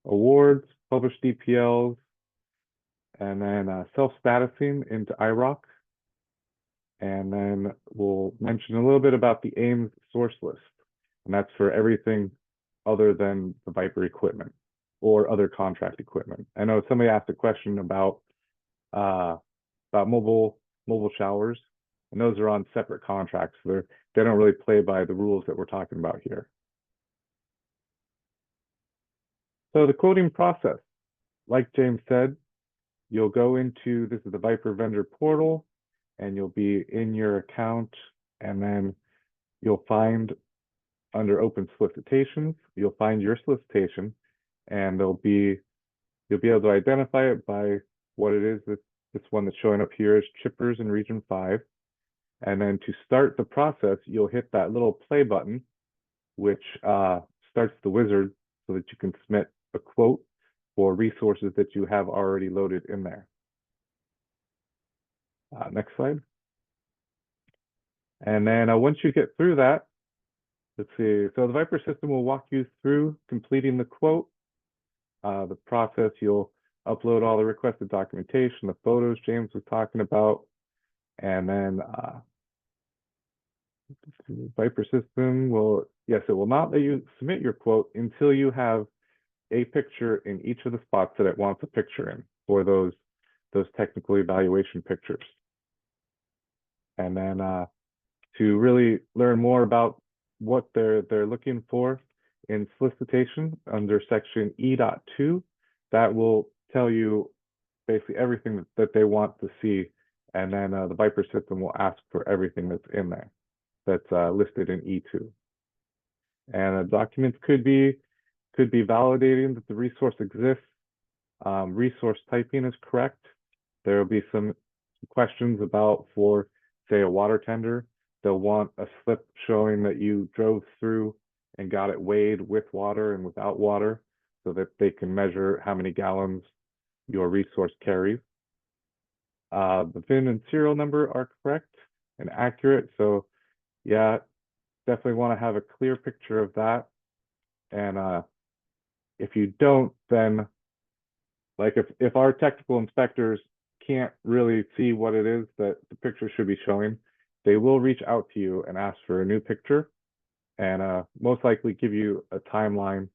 awards, published DPLs, and then self-statusing into IROC. And then we'll mention a little bit about the AIMS source list, and that's for everything other than the VIPR equipment or other contract equipment. I know somebody asked a question about mobile showers, and those are on separate contracts. So they don't really play by the rules that we're talking about here. So the quoting process, like James said, you'll go into, this is the VIPR vendor portal, and you'll be in your account, and then you'll find under open solicitations, you'll find your solicitation, and you'll be able to identify it by what it is. This one that's showing up here is chippers in Region 5. And then to start the process, you'll hit that little play button, which starts the wizard so that you can submit a quote for resources that you have already loaded in there. Next slide. And then once you get through that, let's see. So the VIPR system will walk you through completing the quote. The process, you'll upload all the requested documentation, the photos James was talking about, and then the VIPR system will, yes, it will not let you submit your quote until you have a picture in each of the spots that it wants a picture in for those technical evaluation pictures. And then to really learn more about what they're looking for in solicitation under section E.2, that will tell you basically everything that they want to see. And then the VIPR system will ask for everything that's in there, that's listed in E2. And documents could be validating that the resource exists. Resource typing is correct. There will be some questions about, for say, a water tender. They'll want a slip showing that you drove through and got it weighed with water and without water, so that they can measure how many gallons your resource carries. The VIN and serial number are correct and accurate. So yeah, definitely want to have a clear picture of that. And if you don't, then like if our technical inspectors can't really see what it is that the picture should be showing, they will reach out to you and ask for a new picture, and most likely give you a timeline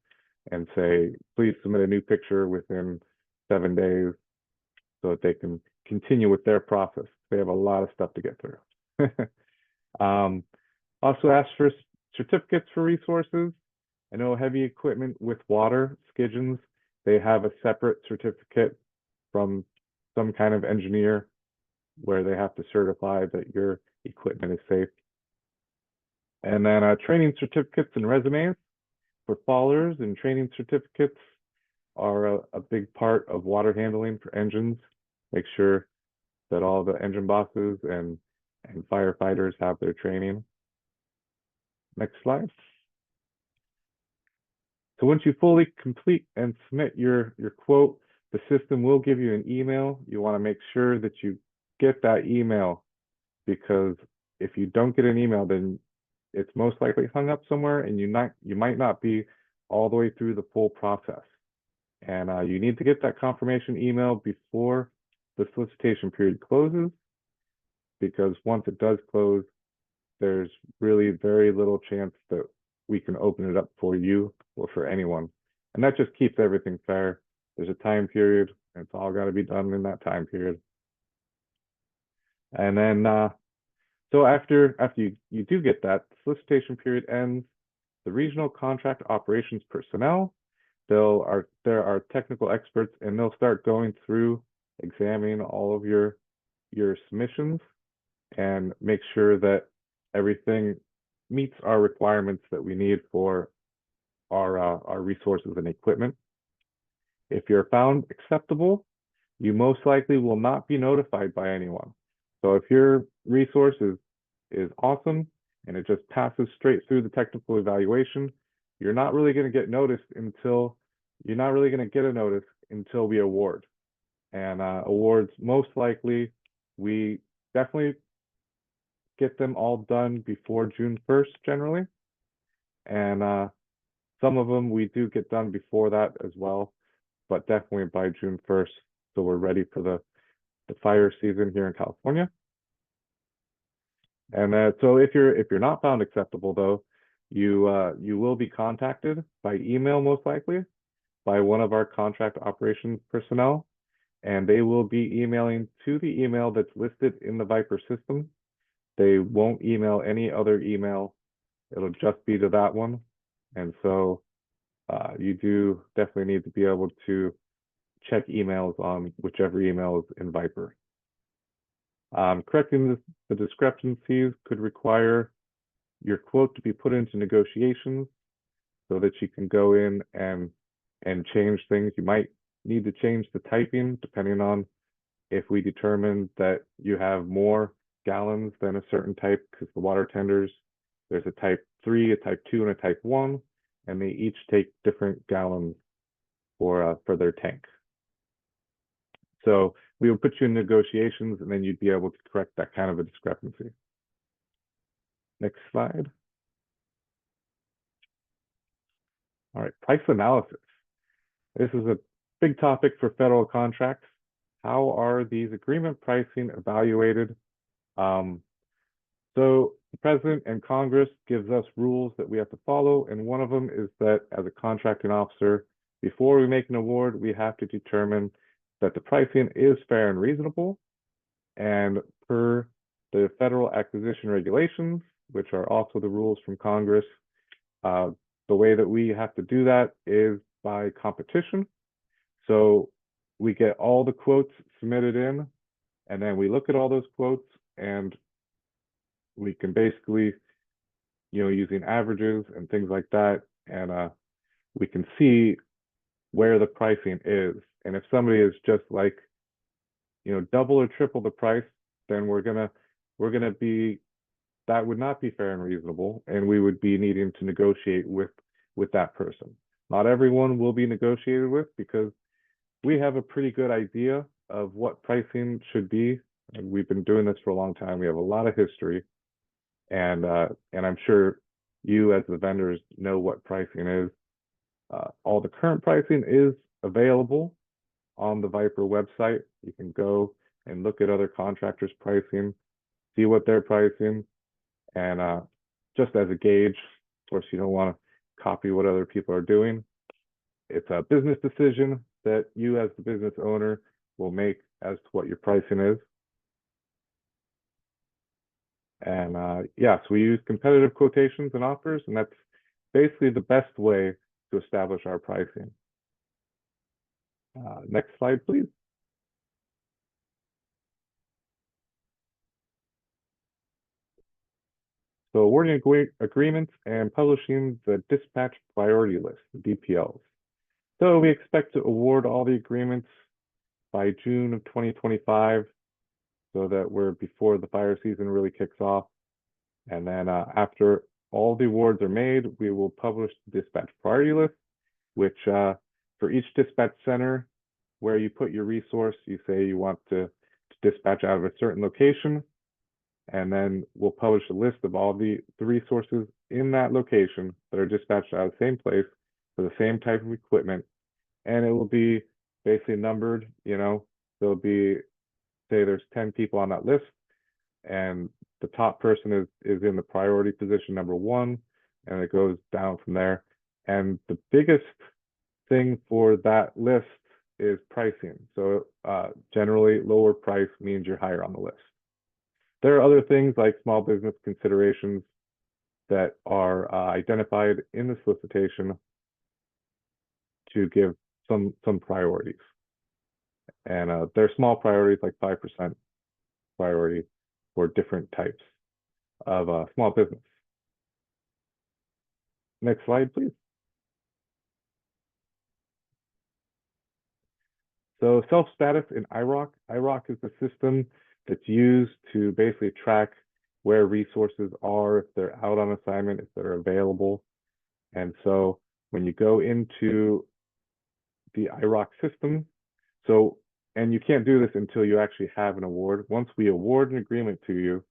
and say, please submit a new picture within 7 days so that they can continue with their process. They have a lot of stuff to get through. Also ask for certificates for resources. I know heavy equipment with water, Skidgens, they have a separate certificate from some kind of engineer where they have to certify that your equipment is safe. And then training certificates and resumes for fallers, and training certificates are a big part of water handling for engines. Make sure that all the engine bosses and firefighters have their training. Next slide. So once you fully complete and submit your quote, the system will give you an email. You want to make sure that you get that email, because if you don't get an email, then it's most likely hung up somewhere, and you might not be all the way through the full process. And you need to get that confirmation email before the solicitation period closes, because once it does close, there's really very little chance that we can open it up for you or for anyone. And that just keeps everything fair. There's a time period, and it's all got to be done in that time period. And then, so after you do get that, the solicitation period ends. The regional contract operations personnel, there are technical experts, and they'll start going through, examining all of your submissions and make sure that everything meets our requirements that we need for our resources and equipment. If you're found acceptable, you most likely will not be notified by anyone. So if your resource is awesome and it just passes straight through the technical evaluation, you're not really going to get noticed until we award. And awards, most likely, we definitely get them all done before June 1st generally. And some of them we do get done before that as well, but definitely by June 1st. So we're ready for the fire season here in California. And so if you're not found acceptable though, you will be contacted by email, most likely by one of our contract operations personnel, and they will be emailing to the email that's listed in the VIPR system. They won't email any other email. It'll just be to that one. And so you do definitely need to be able to check emails on whichever email is in VIPR. Correcting the discrepancies could require your quote to be put into negotiations so that you can go in and change things. You might need to change the typing depending on if we determine that you have more gallons than a certain type, because the water tenders, there's a type 3, a type 2, and a type 1, and they each take different gallons for their tank. So we will put you in negotiations, and then you'd be able to correct that kind of a discrepancy. Next slide. All right, price analysis. This is a big topic for federal contracts. How are these agreement pricing evaluated? So the President and Congress gives us rules that we have to follow, and one of them is that as a contracting officer, before we make an award, we have to determine that the pricing is fair and reasonable. And per the federal acquisition regulations, which are also the rules from Congress, the way that we have to do that is by competition. So we get all the quotes submitted in, and then we look at all those quotes, and we can basically, using averages and things like that, and we can see where the pricing is. And if somebody is just like, double or triple the price, then we're gonna be, that would not be fair and reasonable, and we would be needing to negotiate with that person. Not everyone will be negotiated with, because we have a pretty good idea of what pricing should be. And we've been doing this for a long time. We have a lot of history, and I'm sure you as the vendors know what pricing is. All the current pricing is available on the VIPR website. You can go and look at other contractors' pricing, see what they're pricing, and just as a gauge, of course, you don't want to copy what other people are doing. It's a business decision that you as the business owner will make as to what your pricing is. And yes, we use competitive quotations and offers, and that's basically the best way to establish our pricing. Next slide, please. So awarding agreements and publishing the dispatch priority list, DPLs. So we expect to award all the agreements by June of 2025, so that we're before the fire season really kicks off. And then after all the awards are made, we will publish the dispatch priority list, which for each dispatch center where you put your resource, you say you want to dispatch out of a certain location, and then we'll publish a list of all the resources in that location that are dispatched out of the same place for the same type of equipment, and it will be basically numbered. There'll be, say there's 10 people on that list, and the top person is in the priority position number 1, and it goes down from there. And the biggest thing for that list is pricing. So generally lower price means you're higher on the list. There are other things like small business considerations that are identified in the solicitation to give some priorities. And they're small priorities, like 5% priority for different types of small business. Next slide, please. So self-status in IROC. IROC is the system that's used to basically track where resources are, if they're out on assignment, if they're available. And so when you go into the IROC system, and you can't do this until you actually have an award. Once we award an agreement to you,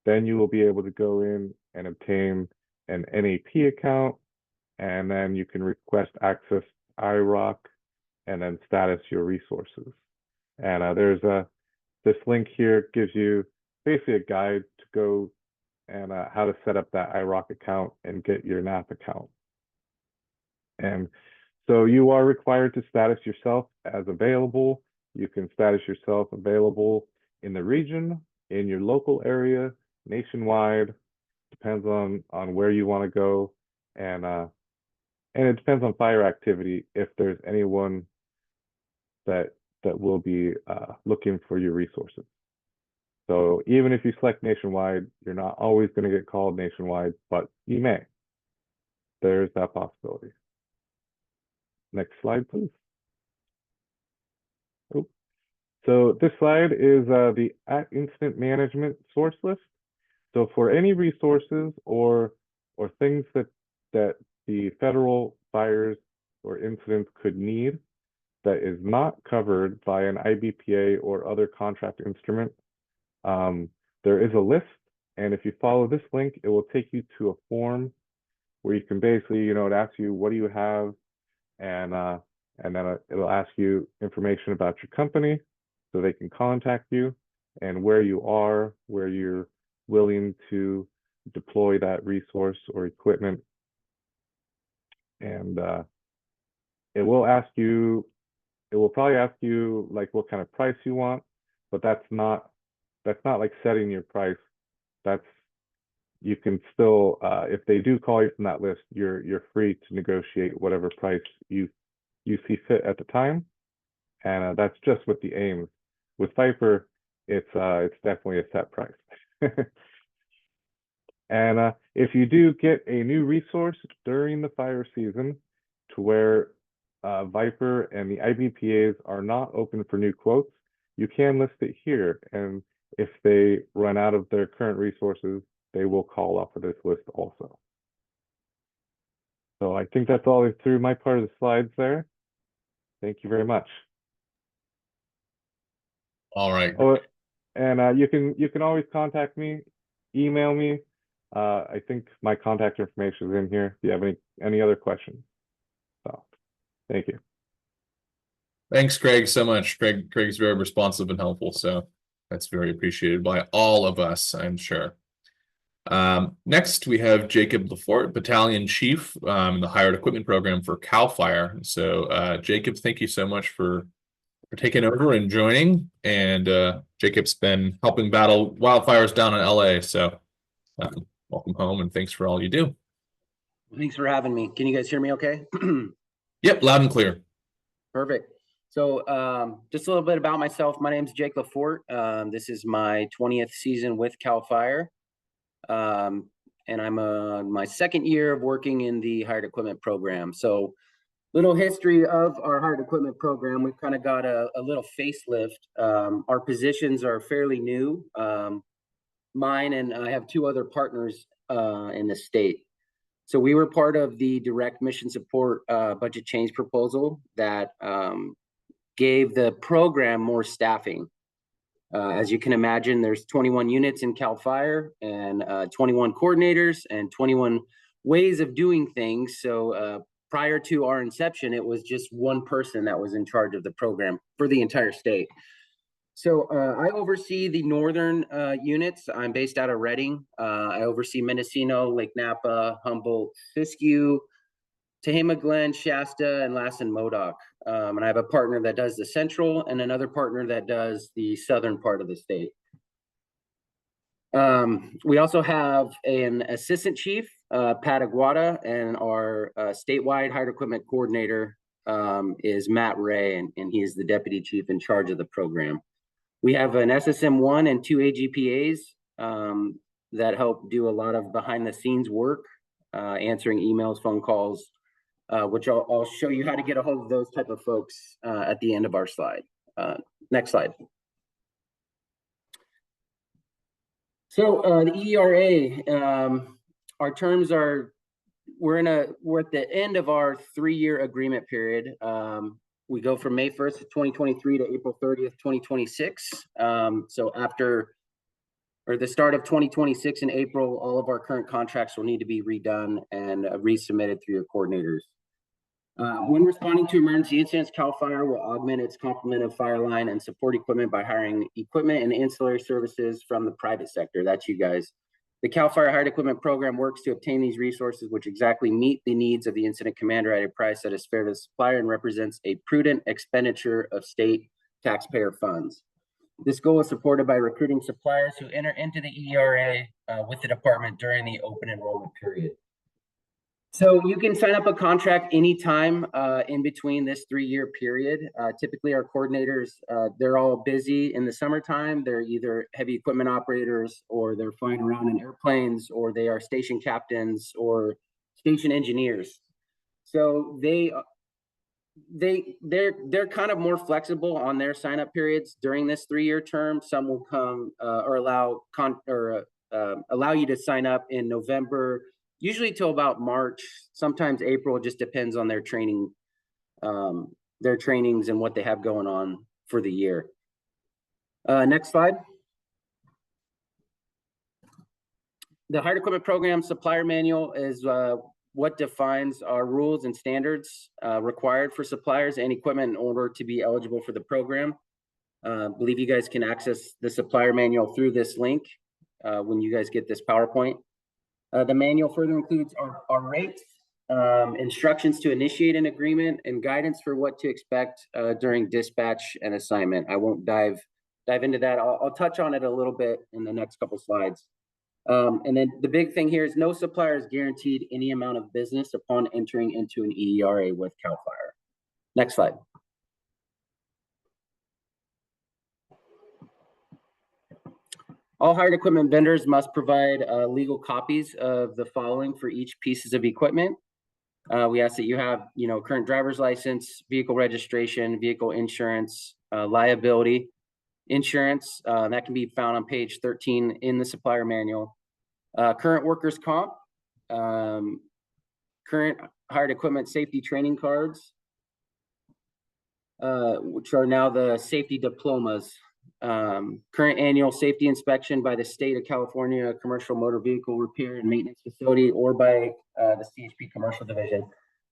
then you will be able to go in and obtain an NAP account, and then you can request access to IROC and then status your resources. And this link here gives you basically a guide to go and how to set up that IROC account and get your NAP account. And so you are required to status yourself as available. You can status yourself available in the region, in your local area, nationwide. Depends on where you want to go, and it depends on fire activity if there's anyone that will be looking for your resources. So even if you select nationwide, you're not always going to get called nationwide, but you may. There's that possibility. Next slide, please. Oh. So this slide is the incident management source list. So for any resources or things that the federal fires or incidents could need that is not covered by an IBPA or other contract instrument, there is a list. And if you follow this link, it will take you to a form where you can basically, it asks you, what do you have? And then it'll ask you information about your company so they can contact you, and where you are, where you're willing to deploy that resource or equipment. And it will probably ask you like what kind of price you want, but that's not like setting your price. You can still, if they do call you from that list, you're free to negotiate whatever price you see fit at the time, and that's just with the AIMS. With VIPR, it's definitely a set price. And if you do get a new resource during the fire season, to where VIPR and the IBPAs are not open for new quotes, you can list it here, and if they run out of their current resources, they will call off of this list also. So I think that's all through my part of the slides there. Thank you very much. All right. Oh, and you can always contact me, email me. I think my contact information is in here if you have any other questions. So thank you. Thanks, Craig, so much. Craig's very responsive and helpful, so that's very appreciated by all of us, I'm sure. Next, we have Jacob Lafort, Battalion Chief in the Hired Equipment Program for Calfire. So, Jacob, thank you so much for taking over and joining. And Jacob's been helping battle wildfires down in LA. So welcome home, and thanks for all you do. Thanks for having me. Can you guys hear me okay? Yep, loud and clear. Perfect. So just a little bit about myself. My name is Jake Lafort. This is my 20th season with Calfire. And I'm my second year of working in the hired equipment program. So little history of our hired equipment program. We've kind of got a little facelift. Our positions are fairly new. Mine and I have two other partners in the state. So we were part of the direct mission support budget change proposal that gave the program more staffing. As you can imagine, there's 21 units in Calfire and 21 coordinators and 21 ways of doing things. So prior to our inception, it was just one person that was in charge of the program for the entire state. So I oversee the northern units. I'm based out of Reading. I oversee Mendocino, Lake Napa, Humboldt, Siskiyou, Tehama Glen, Shasta, and Lassen Modoc. And I have a partner that does the central and another partner that does the southern part of the state. We also have an assistant chief, Pat Aguada, and our statewide hired equipment coordinator is Matt Ray, and he is the deputy chief in charge of the program. We have an SSM1 and 2 AGPAs that help do a lot of behind the scenes work, answering emails, phone calls, which I'll show you how to get a hold of those type of folks at the end of our slide. Next slide. So the ERA, our terms are, we're at the end of our 3-year agreement period. We go from May 1st, 2023 to April 30th, 2026. So after, or the start of 2026 in April, all of our current contracts will need to be redone and resubmitted through your coordinators. When responding to emergency incidents, Calfire will augment its complement of fire line and support equipment by hiring equipment and ancillary services from the private sector. That's you guys. The Calfire hired equipment program works to obtain these resources, which exactly meet the needs of the incident commander at a price that is fair to the supplier and represents a prudent expenditure of state taxpayer funds. This goal is supported by recruiting suppliers who enter into the ERA with the department during the open enrollment period. So you can sign up a contract anytime in between this 3-year period. Typically our coordinators, they're all busy in the summertime. They're either heavy equipment operators, or they're flying around in airplanes, or they are station captains or station engineers. So they're kind of more flexible on their sign up periods during this 3-year term. Some will come or allow you to sign up in November, usually till about March, sometimes April. It just depends on their training, their trainings and what they have going on for the year. Next slide. The hired equipment program supplier manual is what defines our rules and standards required for suppliers and equipment in order to be eligible for the program. I believe you guys can access the supplier manual through this link when you guys get this PowerPoint. The manual further includes our rates, instructions to initiate an agreement, and guidance for what to expect during dispatch and assignment. I won't dive into that. I'll touch on it a little bit in the next couple slides. And then the big thing here is no supplier is guaranteed any amount of business upon entering into an ERA with Calfire. Next slide. All hired equipment vendors must provide legal copies of the following for each pieces of equipment. We ask that you have, current driver's license, vehicle registration, vehicle insurance, liability insurance. That can be found on page 13 in the supplier manual. Current workers' comp, current hired equipment safety training cards, which are now the safety diplomas. Current annual safety inspection by the state of California Commercial Motor Vehicle Repair and Maintenance Facility, or by the CHP Commercial Division.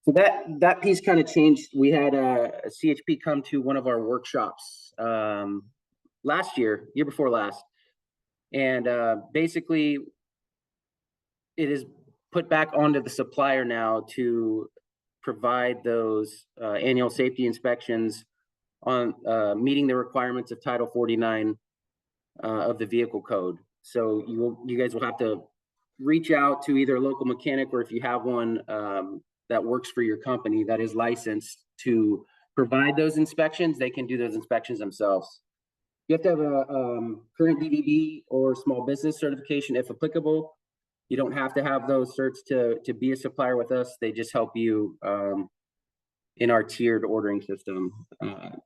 So that piece kind of changed. We had a CHP come to one of our workshops year before last, and basically it is put back onto the supplier now to provide those annual safety inspections on meeting the requirements of Title 49 of the vehicle code. So you guys will have to reach out to either a local mechanic, or if you have one that works for your company that is licensed to provide those inspections, they can do those inspections themselves. You have to have a current DVB or small business certification if applicable. You don't have to have those certs to be a supplier with us. They just help you in our tiered ordering system.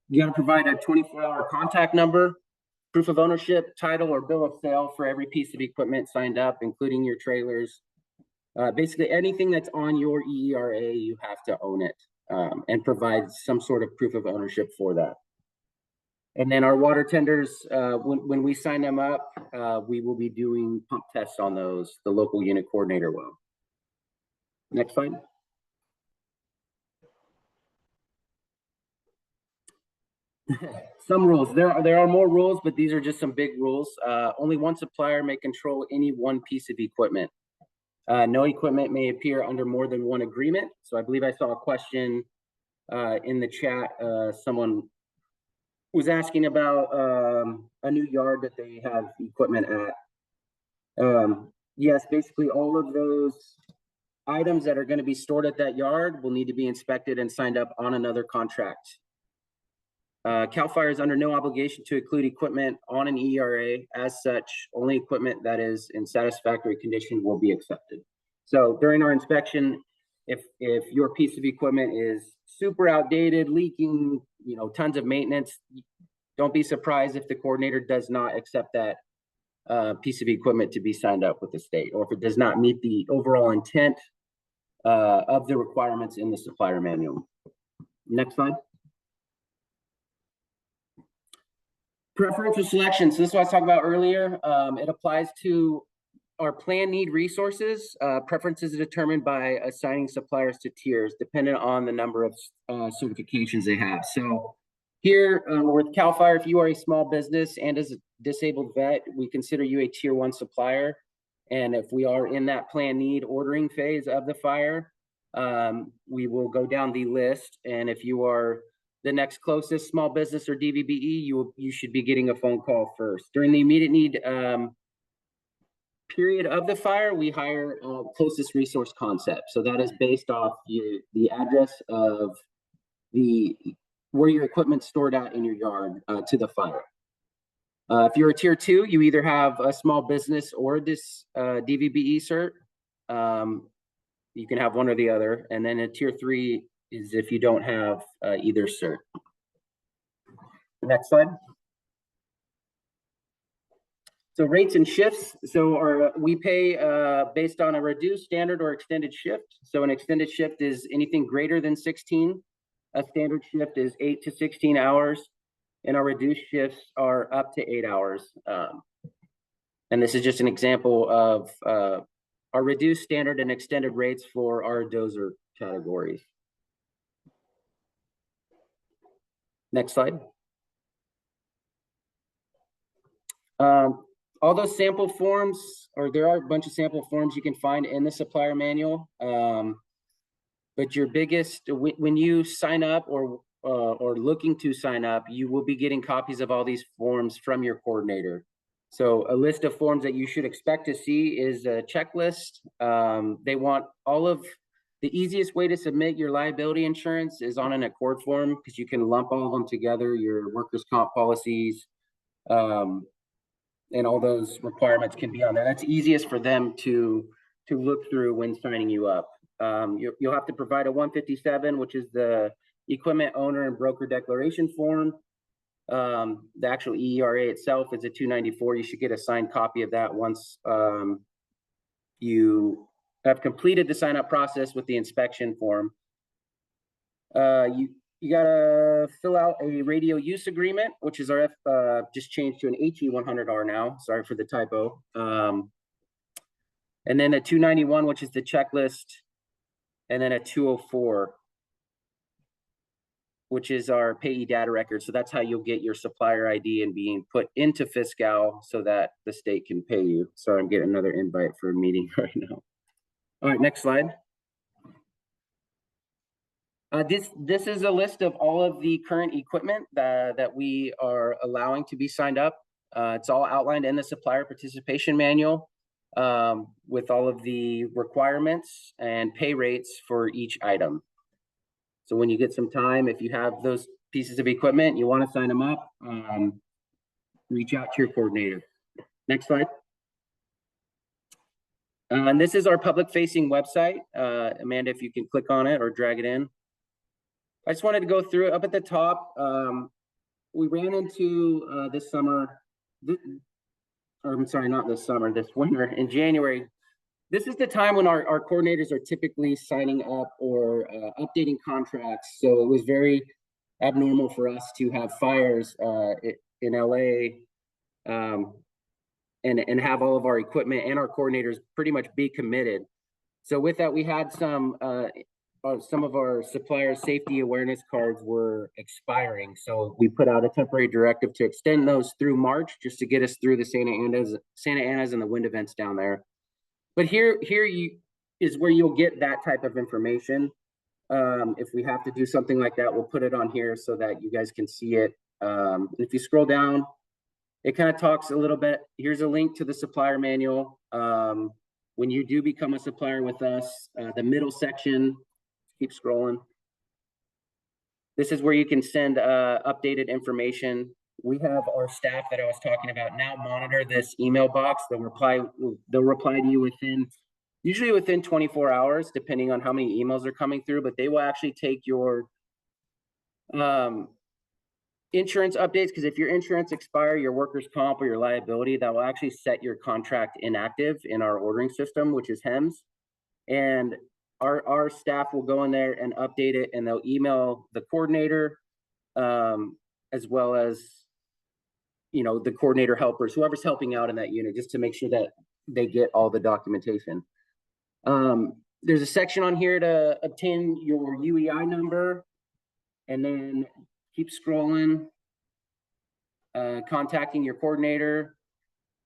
You got to provide a 24-hour contact number, proof of ownership, title, or bill of sale for every piece of equipment signed up, including your trailers. Basically, anything that's on your EERA, you have to own it and provide some sort of proof of ownership for that. And then our water tenders, when we sign them up, we will be doing pump tests on those. The local unit coordinator will. Next slide. Some rules. There are more rules, but these are just some big rules. Only one supplier may control any one piece of equipment. No equipment may appear under more than one agreement. So I believe I saw a question in the chat. Someone was asking about a new yard that they have equipment at. Yes, basically all of those items that are going to be stored at that yard will need to be inspected and signed up on another contract. Calfire is under no obligation to include equipment on an ERA. As such, only equipment that is in satisfactory condition will be accepted. So during our inspection, if your piece of equipment is super outdated, leaking, tons of maintenance, don't be surprised if the coordinator does not accept that piece of equipment to be signed up with the state, or if it does not meet the overall intent of the requirements in the supplier manual. Next slide. Preferential selection. So this is what I was talking about earlier. It applies to our plan need resources. Preferences are determined by assigning suppliers to tiers dependent on the number of certifications they have. So here with Calfire, if you are a small business and as a disabled vet, we consider you a tier 1 supplier. And if we are in that plan need ordering phase of the fire, we will go down the list. And if you are the next closest small business or DVBE, you should be getting a phone call first. During the immediate need period of the fire, we hire closest resource concept. So that is based off the address of where your equipment's stored at in your yard to the fire. If you're a tier 2, you either have a small business or this DVBE cert. You can have one or the other. And then a tier 3 is if you don't have either cert. Next slide. So rates and shifts. So we pay based on a reduced, standard, or extended shift. So an extended shift is anything greater than 16. A standard shift is 8 to 16 hours. And our reduced shifts are up to 8 hours. And this is just an example of our reduced, standard, and extended rates for our dozer categories. Next slide. All those sample forms, or there are a bunch of sample forms you can find in the supplier manual. But your biggest, when you sign up or looking to sign up, you will be getting copies of all these forms from your coordinator. So a list of forms that you should expect to see is a checklist. They want all of the easiest way to submit your liability insurance is on an Accord form, because you can lump all of them together, your workers' comp policies, and all those requirements can be on there. That's easiest for them to look through when signing you up. You'll have to provide a 157, which is the equipment owner and broker declaration form. The actual EERA itself is a 294. You should get a signed copy of that once you have completed the sign up process with the inspection form. You gotta fill out a radio use agreement, which is our just changed to an HE100R now. Sorry for the typo. And then a 291, which is the checklist, and then a 204, which is our payee data record. So that's how you'll get your supplier ID and being put into Fiscal so that the state can pay you. Sorry, I'm getting another invite for a meeting right now. All right, next slide. This is a list of all of the current equipment that we are allowing to be signed up. It's all outlined in the supplier participation manual. with all of the requirements and pay rates for each item. So when you get some time, if you have those pieces of equipment, you want to sign them up, reach out to your coordinator. Next slide. And this is our public facing website. Amanda, if you can click on it or drag it in. I just wanted to go through it. Up at the top, we ran into this summer, or I'm sorry, not this summer, this winter in January. This is the time when our coordinators are typically signing up or updating contracts. So it was very abnormal for us to have fires in LA and have all of our equipment and our coordinators pretty much be committed. So with that, we had some of our supplier safety awareness cards were expiring. So we put out a temporary directive to extend those through March, just to get us through the Santa Ana's and the wind events down there. But here is where you'll get that type of information. If we have to do something like that, we'll put it on here so that you guys can see it. And if you scroll down, it kind of talks a little bit. Here's a link to the supplier manual. When you do become a supplier with us, the middle section, keep scrolling. This is where you can send updated information. We have our staff that I was talking about now monitor this email box. They'll reply to you usually within 24 hours, depending on how many emails are coming through, but they will actually take your insurance updates, because if your insurance expire, your workers' comp or your liability, that will actually set your contract inactive in our ordering system, which is HEMS. And our staff will go in there and update it, and they'll email the coordinator, as well as, you know, the coordinator helpers, whoever's helping out in that unit, just to make sure that they get all the documentation. There's a section on here to obtain your UEI number, and then keep scrolling, contacting your coordinator.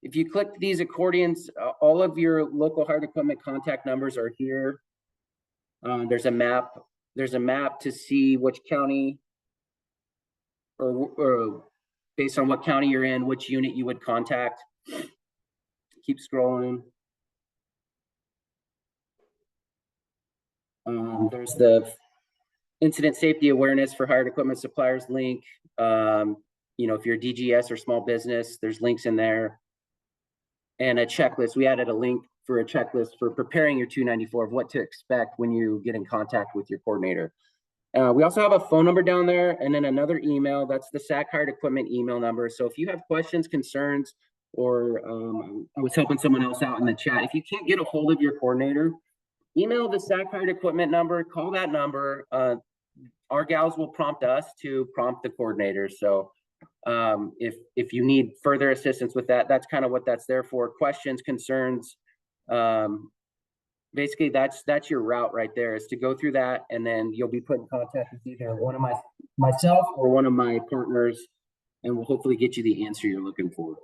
If you click these accordions, all of your local hard equipment contact numbers are here. There's a map. There's a map to see which county, or based on what county you're in, which unit you would contact. Keep scrolling. There's the incident safety awareness for hired equipment suppliers link. You know, if you're a DGS or small business, there's links in there. And a checklist. We added a link for a checklist for preparing your 294 of what to expect when you get in contact with your coordinator. We also have a phone number down there, and then another email. That's the SAC hired equipment email number. So if you have questions, concerns, or I was helping someone else out in the chat, if you can't get a hold of your coordinator, email the SAC hired equipment number, call that number. Our gals will prompt us to prompt the coordinator. So if you need further assistance with that, that's kind of what that's there for. Questions, concerns, basically that's your route right there, is to go through that, and then you'll be put in contact with either one of myself or one of my partners, and we'll hopefully get you the answer you're looking for.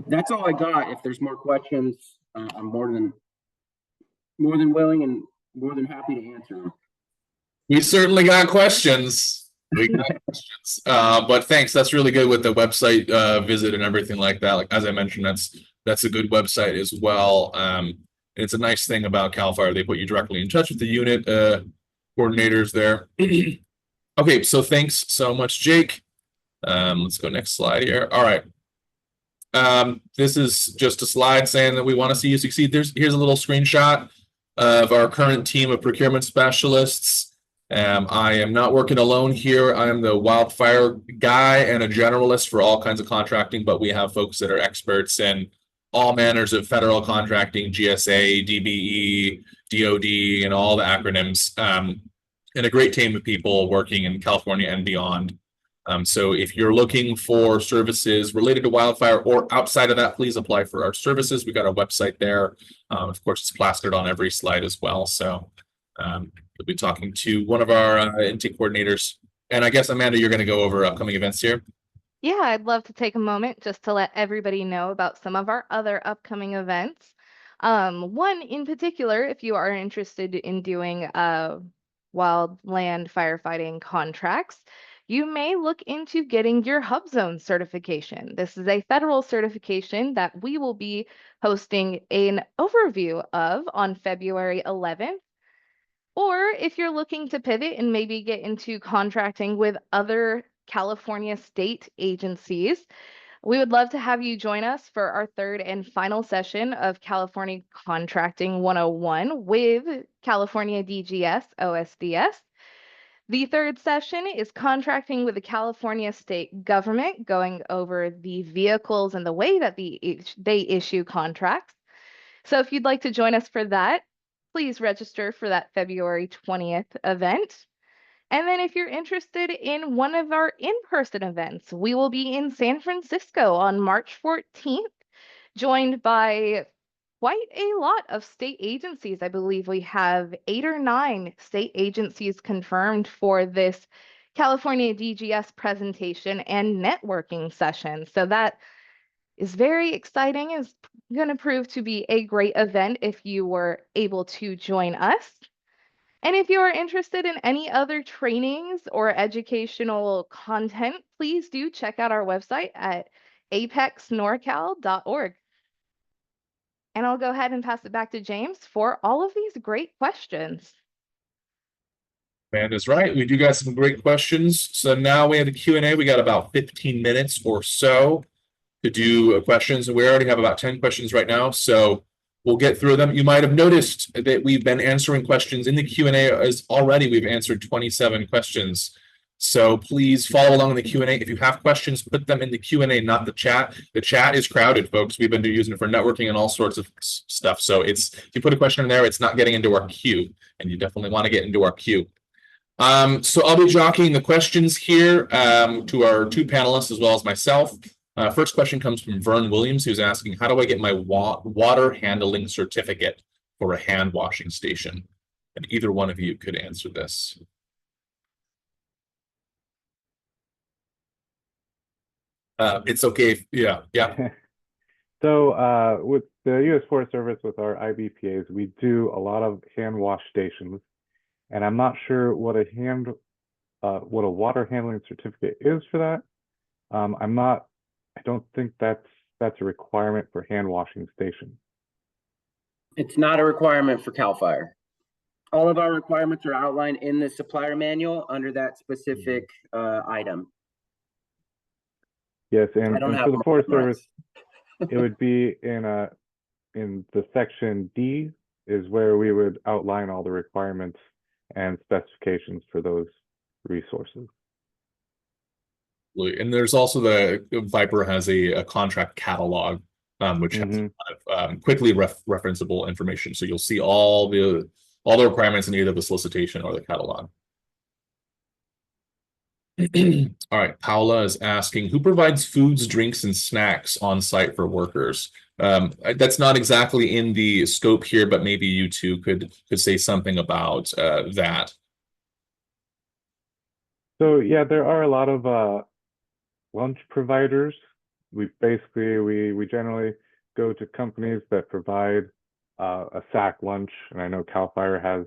That's all I got. If there's more questions, I'm more than willing and more than happy to answer them. We certainly got questions. We got questions. But thanks. That's really good with the website visit and everything like that. Like, as I mentioned, that's a good website as well. It's a nice thing about Calfire. They put you directly in touch with the unit coordinators there. Okay, so thanks so much, Jake. Let's go next slide here. All right. This is just a slide saying that we want to see you succeed. Here's a little screenshot of our current team of procurement specialists. I am not working alone here. I am the wildfire guy and a generalist for all kinds of contracting, but we have folks that are experts in all manners of federal contracting, GSA, DBE, DOD, and all the acronyms, and a great team of people working in California and beyond. So if you're looking for services related to wildfire or outside of that, please apply for our services. We got a website there. Of course, it's plastered on every slide as well. So we'll be talking to one of our intake coordinators. And I guess, Amanda, you're going to go over upcoming events here. Yeah, I'd love to take a moment just to let everybody know about some of our other upcoming events. One in particular, if you are interested in doing wildland firefighting contracts, you may look into getting your Hub Zone certification. This is a federal certification that we will be hosting an overview of on February 11th. Or if you're looking to pivot and maybe get into contracting with other California state agencies, we would love to have you join us for our third and final session of California Contracting 101 with California DGS OSDS. The third session is contracting with the California state government, going over the vehicles and the way that they issue contracts. So if you'd like to join us for that, please register for that February 20th event. And then if you're interested in one of our in-person events, we will be in San Francisco on March 14th, joined by quite a lot of state agencies. I believe we have 8 or 9 state agencies confirmed for this California DGS presentation and networking session. So that is very exciting. It's going to prove to be a great event if you were able to join us. And if you are interested in any other trainings or educational content, please do check out our website at apexnorcal.org. And I'll go ahead and pass it back to James for all of these great questions. Amanda's right. We do got some great questions. So now we have the Q&A. We got about 15 minutes or so to do questions. And we already have about 10 questions right now. So we'll get through them. You might have noticed that we've been answering questions in the Q&A as already. We've answered 27 questions. So please follow along in the Q&A. If you have questions, put them in the Q&A, not the chat. The chat is crowded, folks. We've been using it for networking and all sorts of stuff. So if you put a question in there, it's not getting into our queue, and you definitely want to get into our queue. So I'll be jockeying the questions here to our 2 panelists as well as myself. First question comes from Vern Williams, who's asking, how do I get my water handling certificate for a hand washing station? And either one of you could answer this. It's okay. Yeah. So with the U.S. Forest Service, with our IBPAs, we do a lot of hand wash stations, and I'm not sure what a water handling certificate is for that. I don't think that's a requirement for hand washing stations. It's not a requirement for Calfire. All of our requirements are outlined in the supplier manual under that specific item. Yes, and for the Forest Service, it would be in the section D is where we would outline all the requirements and specifications for those resources. And there's also the VIPR has a contract catalog, which has kind of, quickly referenceable information. So you'll see all the requirements in either the solicitation or the catalog. All right, Paula is asking, who provides foods, drinks, and snacks on site for workers? That's not exactly in the scope here, but maybe you two could say something about that. So yeah, there are a lot of lunch providers. We generally go to companies that provide a sack lunch, and I know Calfire has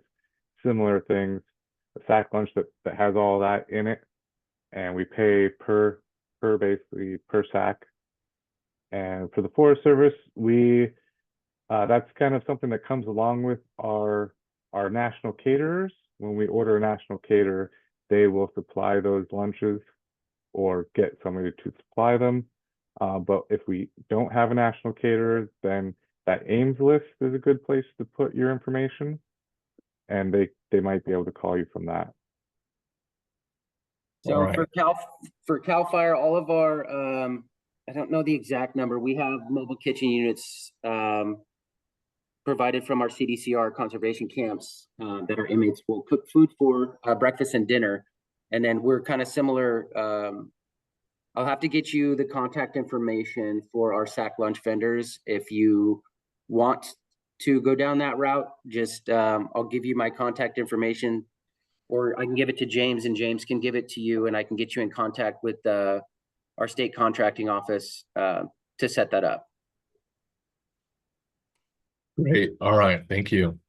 similar things, a sack lunch that has all that in it. And we pay per sack. And for the Forest Service, that's kind of something that comes along with our national caterers. When we order a national caterer, they will supply those lunches or get somebody to supply them. But if we don't have a national caterer, then that Ames list is a good place to put your information, and they might be able to call you from that. So right. for Calfire, all of our, I don't know the exact number. We have mobile kitchen units provided from our CDCR conservation camps that our inmates will cook food for breakfast and dinner. And then we're kind of similar. I'll have to get you the contact information for our sack lunch vendors. If you want to go down that route, just I'll give you my contact information. Or I can give it to James, and James can give it to you, and I can get you in contact with our state contracting office to set that up. Great. All right. Thank you.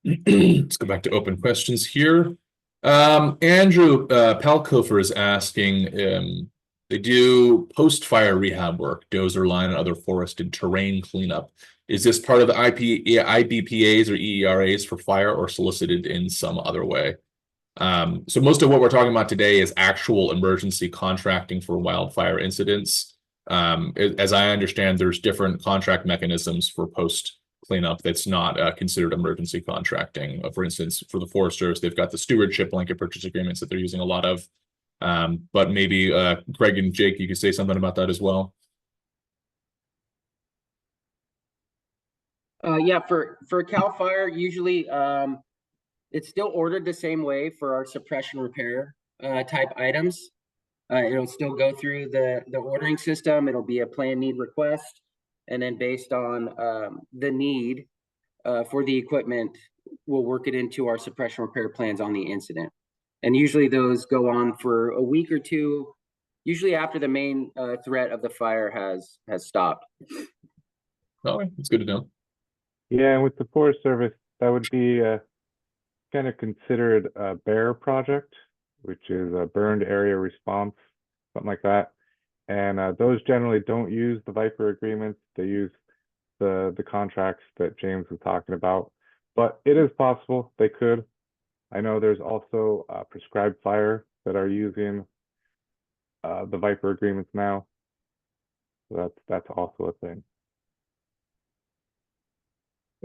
Let's go back to open questions here. Andrew Palkofer is asking, they do post-fire rehab work, dozer line and other forested terrain cleanup. Is this part of the IBPAs or EERAs for fire or solicited in some other way? So most of what we're talking about today is actual emergency contracting for wildfire incidents. As I understand, there's different contract mechanisms for post cleanup that's not considered emergency contracting. For instance, for the foresters, they've got the stewardship blanket purchase agreements that they're using a lot of. But maybe Greg and Jake, you could say something about that as well. Yeah, for Calfire, usually it's still ordered the same way for our suppression repair type items. It'll still go through the ordering system. It'll be a plan need request. And then based on the need for the equipment, we'll work it into our suppression repair plans on the incident. And usually those go on for a week or two, usually after the main threat of the fire has stopped. Oh, it's good to know. Yeah, and with the Forest Service, that would be kind of considered a BEAR project, which is a burned area response, something like that. And those generally don't use the VIPR agreements. They use the contracts that James was talking about. But it is possible they could. I know there's also prescribed fire that are using the VIPR agreements now. So that's also a thing.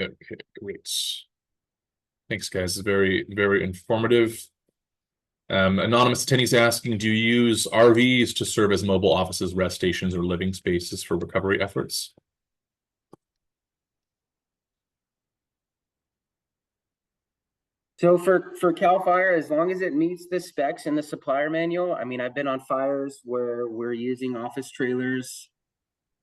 Okay, great. Thanks, guys. It's very, very informative. Anonymous attendees asking, do you use RVs to serve as mobile offices, rest stations, or living spaces for recovery efforts? So for Calfire, as long as it meets the specs in the supplier manual, I mean, I've been on fires where we're using office trailers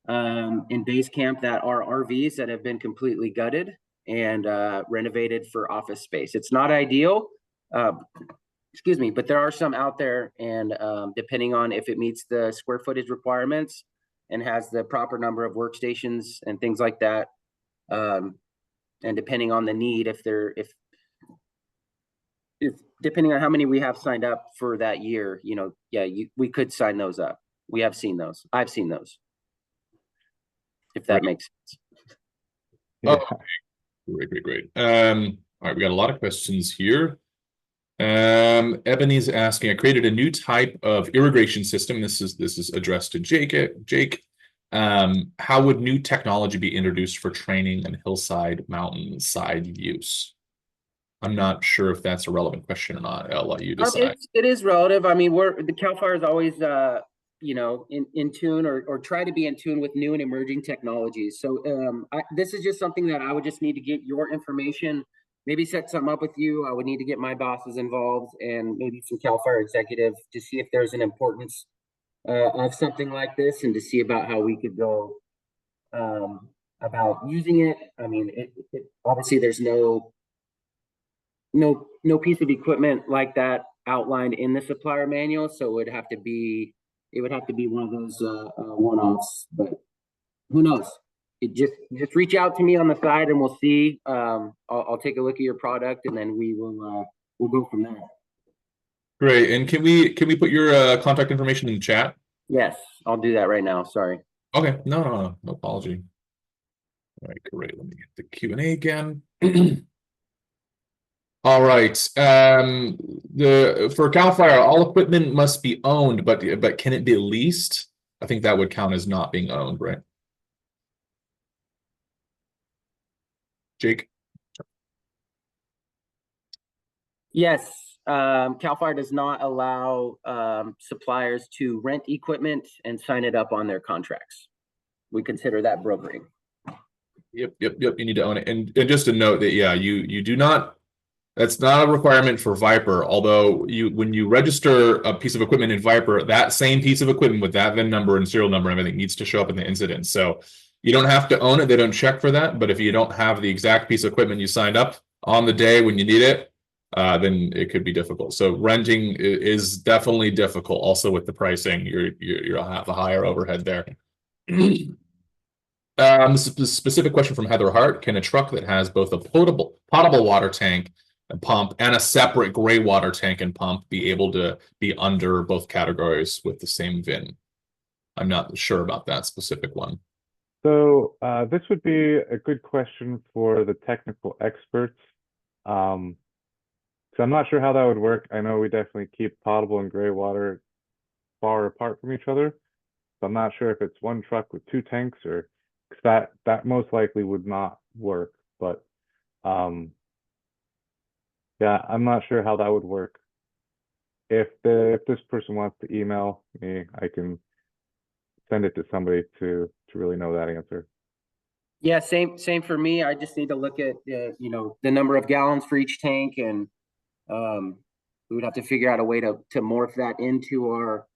in base camp that are RVs that have been completely gutted and renovated for office space. It's not ideal, excuse me, but there are some out there, and depending on if it meets the square footage requirements and has the proper number of workstations and things like that, and depending on the need, if depending on how many we have signed up for that year, you know, yeah, we could sign those up. We have seen those. I've seen those. If that makes sense. Yeah. Oh, great. All right, we got a lot of questions here. Ebony's asking, I created a new type of irrigation system. This is addressed to Jake. How would new technology be introduced for training and hillside mountainside use? I'm not sure if that's a relevant question or not. I'll let you decide. It is relative. I mean, the Calfire is always you know, in tune or try to be in tune with new and emerging technologies. So this is just something that I would just need to get your information, maybe set something up with you. I would need to get my bosses involved and maybe some Calfire executive to see if there's an importance of something like this and to see about how we could go about using it. I mean, obviously there's no piece of equipment like that outlined in the supplier manual, so it would have to be one of those one-offs, but who knows? Just reach out to me on the side and we'll see. I'll take a look at your product and then we'll go from there. Great. And can we put your contact information in the chat? Yes, I'll do that right now. Sorry. Okay. No apology. All right, great. Let me get the Q&A again. All right. For Calfire, all equipment must be owned, but can it be leased? I think that would count as not being owned, right? Jake? Yes. Calfire does not allow suppliers to rent equipment and sign it up on their contracts. We consider that brokering. Yep. You need to own it. And just a note that, yeah, you do not. That's not a requirement for VIPR, although when you register a piece of equipment in VIPR, that same piece of equipment with that VIN number and serial number and everything needs to show up in the incident. So you don't have to own it. They don't check for that. But if you don't have the exact piece of equipment you signed up on the day when you need it, then it could be difficult. So renting is definitely difficult. Also with the pricing, you'll have a higher overhead there. Specific question from Heather Hart. Can a truck that has both a potable water tank pump and a separate gray water tank and pump be able to be under both categories with the same VIN? I'm not sure about that specific one. So this would be a good question for the technical experts. So I'm not sure how that would work. I know we definitely keep potable and gray water far apart from each other. So I'm not sure if it's one truck with 2 tanks, or that most likely would not work. But yeah, I'm not sure how that would work. If this person wants to email me, I can send it to somebody to really know that answer. Yeah, same for me. I just need to look at the number of gallons for each tank, and we would have to figure out a way to morph that into our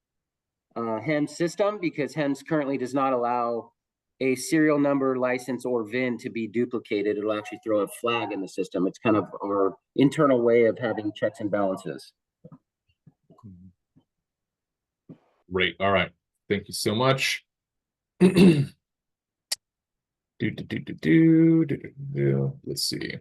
HEMS system, because HEMS currently does not allow a serial number, license, or VIN to be duplicated. It'll actually throw a flag in the system. It's kind of our internal way of having checks and balances. Great. All right. Thank you so much. Let's see.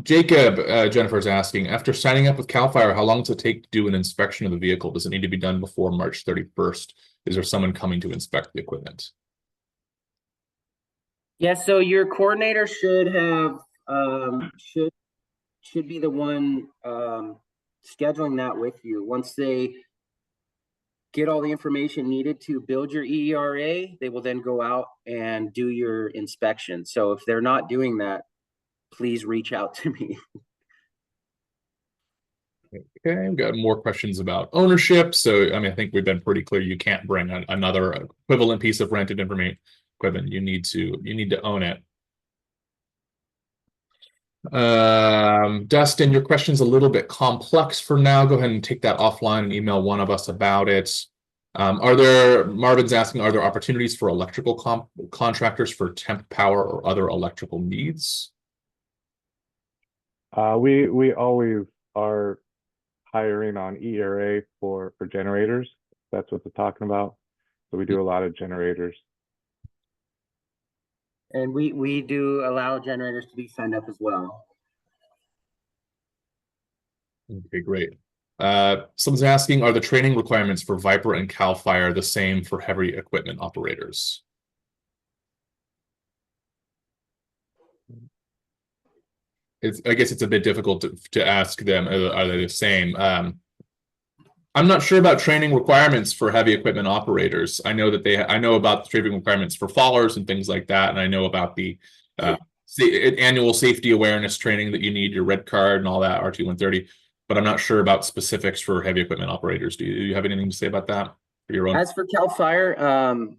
Jacob, Jennifer's asking, after signing up with Calfire, how long does it take to do an inspection of the vehicle? Does it need to be done before March 31st? Is there someone coming to inspect the equipment? Yeah, so your coordinator should have should be the one scheduling that with you. Once they get all the information needed to build your EERA, they will then go out and do your inspection. So if they're not doing that, please reach out to me. Okay, we've got more questions about ownership. So, I mean, I think we've been pretty clear. You can't bring another equivalent piece of rented equipment. You need to own it. Dustin, your question's a little bit complex for now. Go ahead and take that offline and email one of us about it. Marvin's asking, are there opportunities for electrical contractors for temp power or other electrical needs? We always are hiring on ERA for generators. That's what they're talking about. So we do a lot of generators. And we do allow generators to be signed up as well. Okay, great. Someone's asking, are the training requirements for VIPR and Calfire the same for heavy equipment operators? I guess it's a bit difficult to ask them, are they the same? I'm not sure about training requirements for heavy equipment operators. I know that I know about the training requirements for fallers and things like that, and I know about the annual safety awareness training that you need, your red card and all that, RT-130. But I'm not sure about specifics for heavy equipment operators. Do you have anything to say about that for your own? As for Calfire,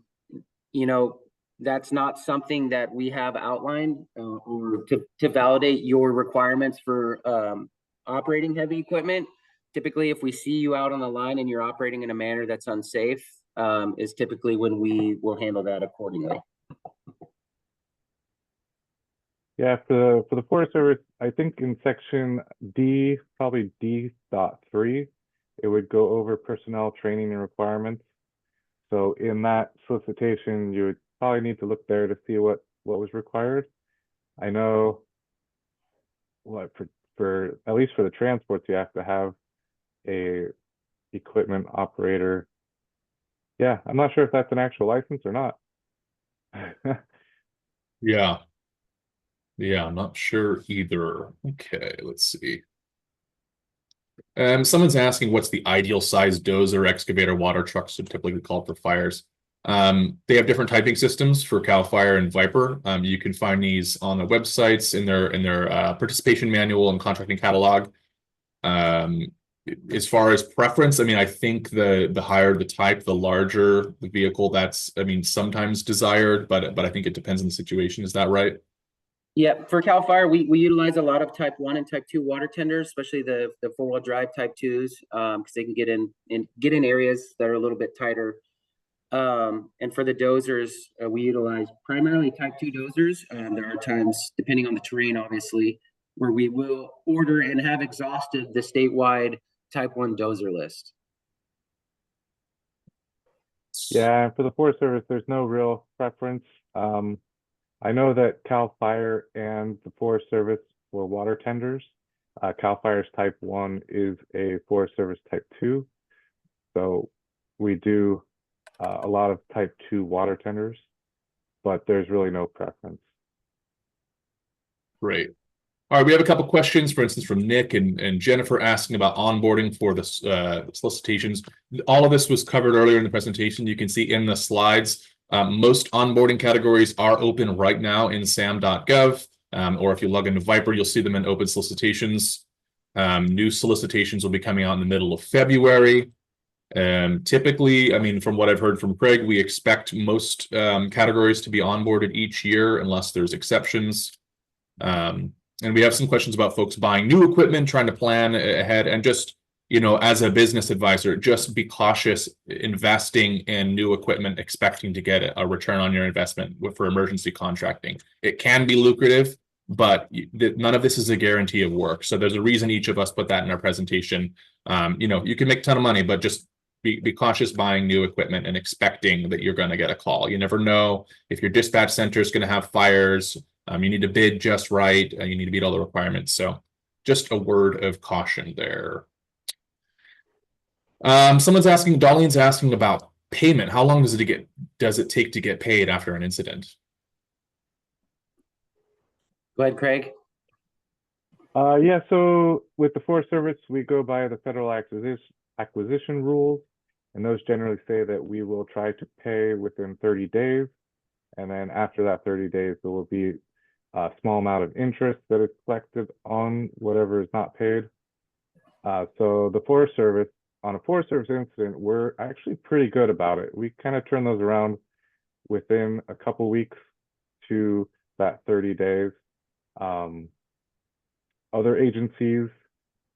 that's not something that we have outlined or to validate your requirements for operating heavy equipment. Typically, if we see you out on the line and you're operating in a manner that's unsafe, is typically when we will handle that accordingly. Yeah, for the Forest Service, I think in section D, probably D.3, it would go over personnel training and requirements. So in that solicitation, you would probably need to look there to see what was required. I know what for at least for the transports, you have to have a equipment operator. Yeah, I'm not sure if that's an actual license or not. Yeah, I'm not sure either. Okay, let's see. Someone's asking, what's the ideal size dozer, excavator, water trucks are typically called for fires? They have different typing systems for Calfire and VIPR. You can find these on the websites in their participation manual and contracting catalog. As far as preference, I mean, I think the higher the type, the larger the vehicle. That's, I mean, sometimes desired, but I think it depends on the situation. Is that right? Yeah, for Calfire, we utilize a lot of type 1 and type 2 water tenders, especially the 4-wheel drive type 2s, because they can get in areas that are a little bit tighter. And for the dozers, we utilize primarily type 2 dozers. There are times, depending on the terrain, obviously, where we will order and have exhausted the statewide type 1 dozer list. Yeah, for the Forest Service, there's no real preference. I know that Calfire and the Forest Service for water tenders. Calfire's type 1 is a Forest Service type 2. So we do a lot of type 2 water tenders, but there's really no preference. Great. All right, we have a couple questions, for instance, from Nick and Jennifer asking about onboarding for the solicitations. All of this was covered earlier in the presentation. You can see in the slides, most onboarding categories are open right now in sam.gov, or if you log into VIPR, you'll see them in open solicitations. New solicitations will be coming out in the middle of February. Typically, I mean, from what I've heard from Craig, we expect most categories to be onboarded each year unless there's exceptions. And we have some questions about folks buying new equipment, trying to plan ahead, and just, you know, as a business advisor, just be cautious investing in new equipment, expecting to get a return on your investment for emergency contracting. It can be lucrative, but none of this is a guarantee of work. So there's a reason each of us put that in our presentation. You know, you can make a ton of money, but just be cautious buying new equipment and expecting that you're going to get a call. You never know if your dispatch center is going to have fires. You need to bid just right. You need to meet all the requirements. So just a word of caution there. Someone's asking, Darlene's asking about payment. How long does it take to get paid after an incident? Go ahead, Craig. Yeah, so with the Forest Service, we go by the federal acquisition rules, and those generally say that we will try to pay within 30 days. And then after that 30 days, there will be a small amount of interest that is collected on whatever is not paid. So the Forest Service, on a Forest Service incident, we're actually pretty good about it. We kind of turn those around within a couple weeks to that 30 days. Other agencies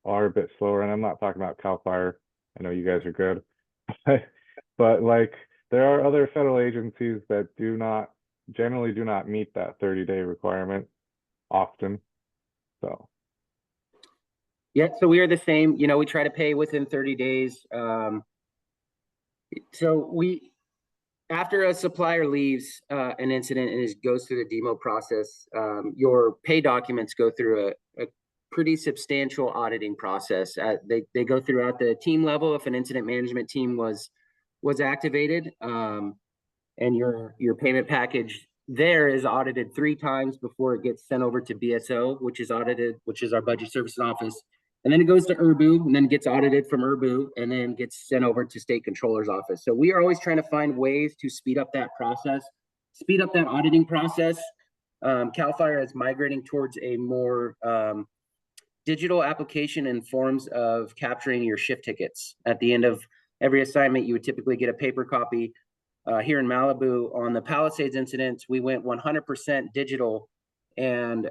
are a bit slower, and I'm not talking about Calfire. I know you guys are good, but like there are other federal agencies that generally do not meet that 30-day requirement often. So Yeah, so we are the same. You know, we try to pay within 30 days. So after a supplier leaves an incident and goes through the demo process, your pay documents go through a pretty substantial auditing process. They go throughout the team level if an incident management team was activated, and your payment package there is audited 3 times before it gets sent over to BSO, which is our budget services office. And then it goes to URBU, and then gets audited from URBU, and then gets sent over to state controller's office. So we are always trying to find ways to speed up that process, speed up that auditing process. Calfire is migrating towards a more digital application and forms of capturing your shift tickets. At the end of every assignment, you would typically get a paper copy. Here in Malibu, on the Palisades incident, we went 100% digital, and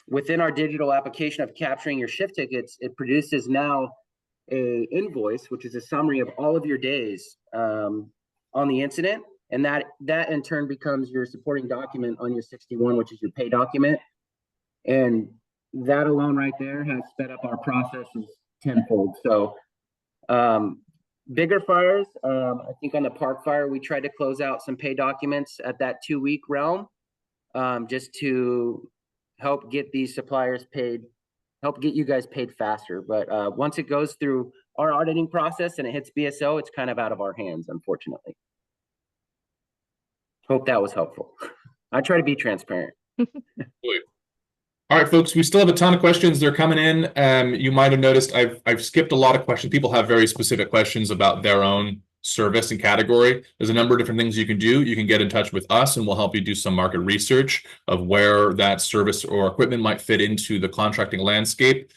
within our digital application of capturing your shift tickets, it produces now a invoice, which is a summary of all of your days on the incident. And that in turn becomes your supporting document on your 61, which is your pay document. And that alone right there has sped up our processes tenfold. So bigger fires, I think on the Park Fire, we tried to close out some pay documents at that 2-week realm, just to help get these suppliers paid, help get you guys paid faster. But once it goes through our auditing process and it hits BSO, it's kind of out of our hands, unfortunately. Hope that was helpful. I try to be transparent. All right, folks, we still have a ton of questions. They're coming in. You might have noticed I've skipped a lot of questions. People have very specific questions about their own service and category. There's a number of different things you can do. You can get in touch with us and we'll help you do some market research of where that service or equipment might fit into the contracting landscape.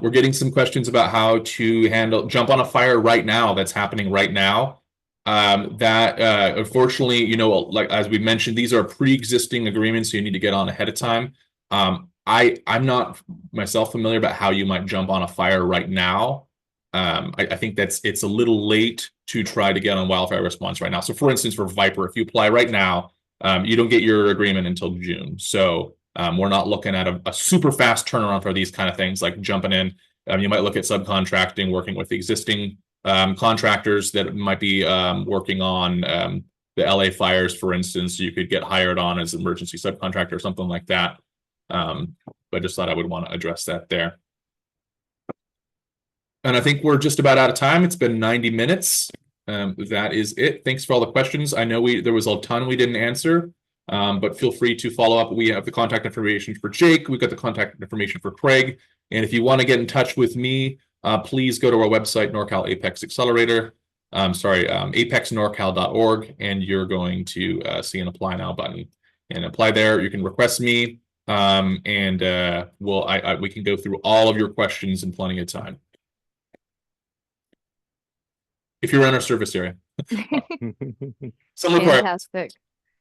We're getting some questions about how to jump on a fire right now that's happening right now. Unfortunately, you know, like as we mentioned, these are pre-existing agreements, so you need to get on ahead of time. I'm not myself familiar about how you might jump on a fire right now. I think it's a little late to try to get on wildfire response right now. So for instance, for VIPR, if you apply right now, you don't get your agreement until June. So we're not looking at a super fast turnaround for these kind of things, like jumping in. You might look at subcontracting, working with existing contractors that might be working on the LA fires, for instance. You could get hired on as an emergency subcontractor or something like that. But but I just thought I would want to address that there. And I think we're just about out of time. It's been 90 minutes. That is it. Thanks for all the questions. I know there was a ton we didn't answer, but feel free to follow up. We have the contact information for Jake. We've got the contact information for Craig. And if you want to get in touch with me, please go to our website, Norcal APEX Accelerator. apexnorcal.org, and you're going to see an apply now button, and apply there. You can request me, and we can go through all of your questions in plenty of time. If you're in our service area. Some requirements. Fantastic.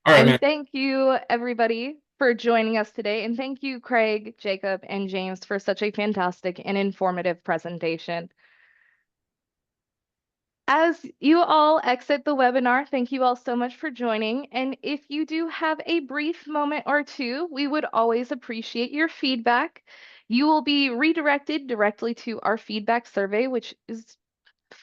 All right, And man. thank you, everybody, for joining us today. And thank you, Craig, Jacob, and James, for such a fantastic and informative presentation. As you all exit the webinar, thank you all so much for joining. And if you do have a brief moment or two, we would always appreciate your feedback. You will be redirected directly to our feedback survey, which is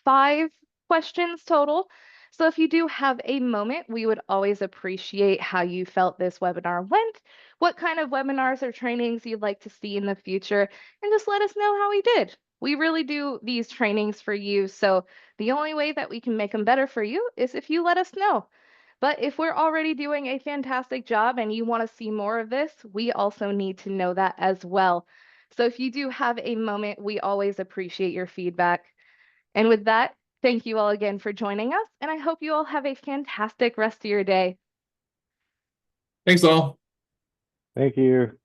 5 questions total. So if you do have a moment, we would always appreciate how you felt this webinar went, what kind of webinars or trainings you'd like to see in the future, and just let us know how we did. We really do these trainings for you, so the only way that we can make them better for you is if you let us know. But if we're already doing a fantastic job and you want to see more of this, we also need to know that as well. So if you do have a moment, we always appreciate your feedback. And with that, thank you all again for joining us, and I hope you all have a fantastic rest of your day. Thanks all. Thank you.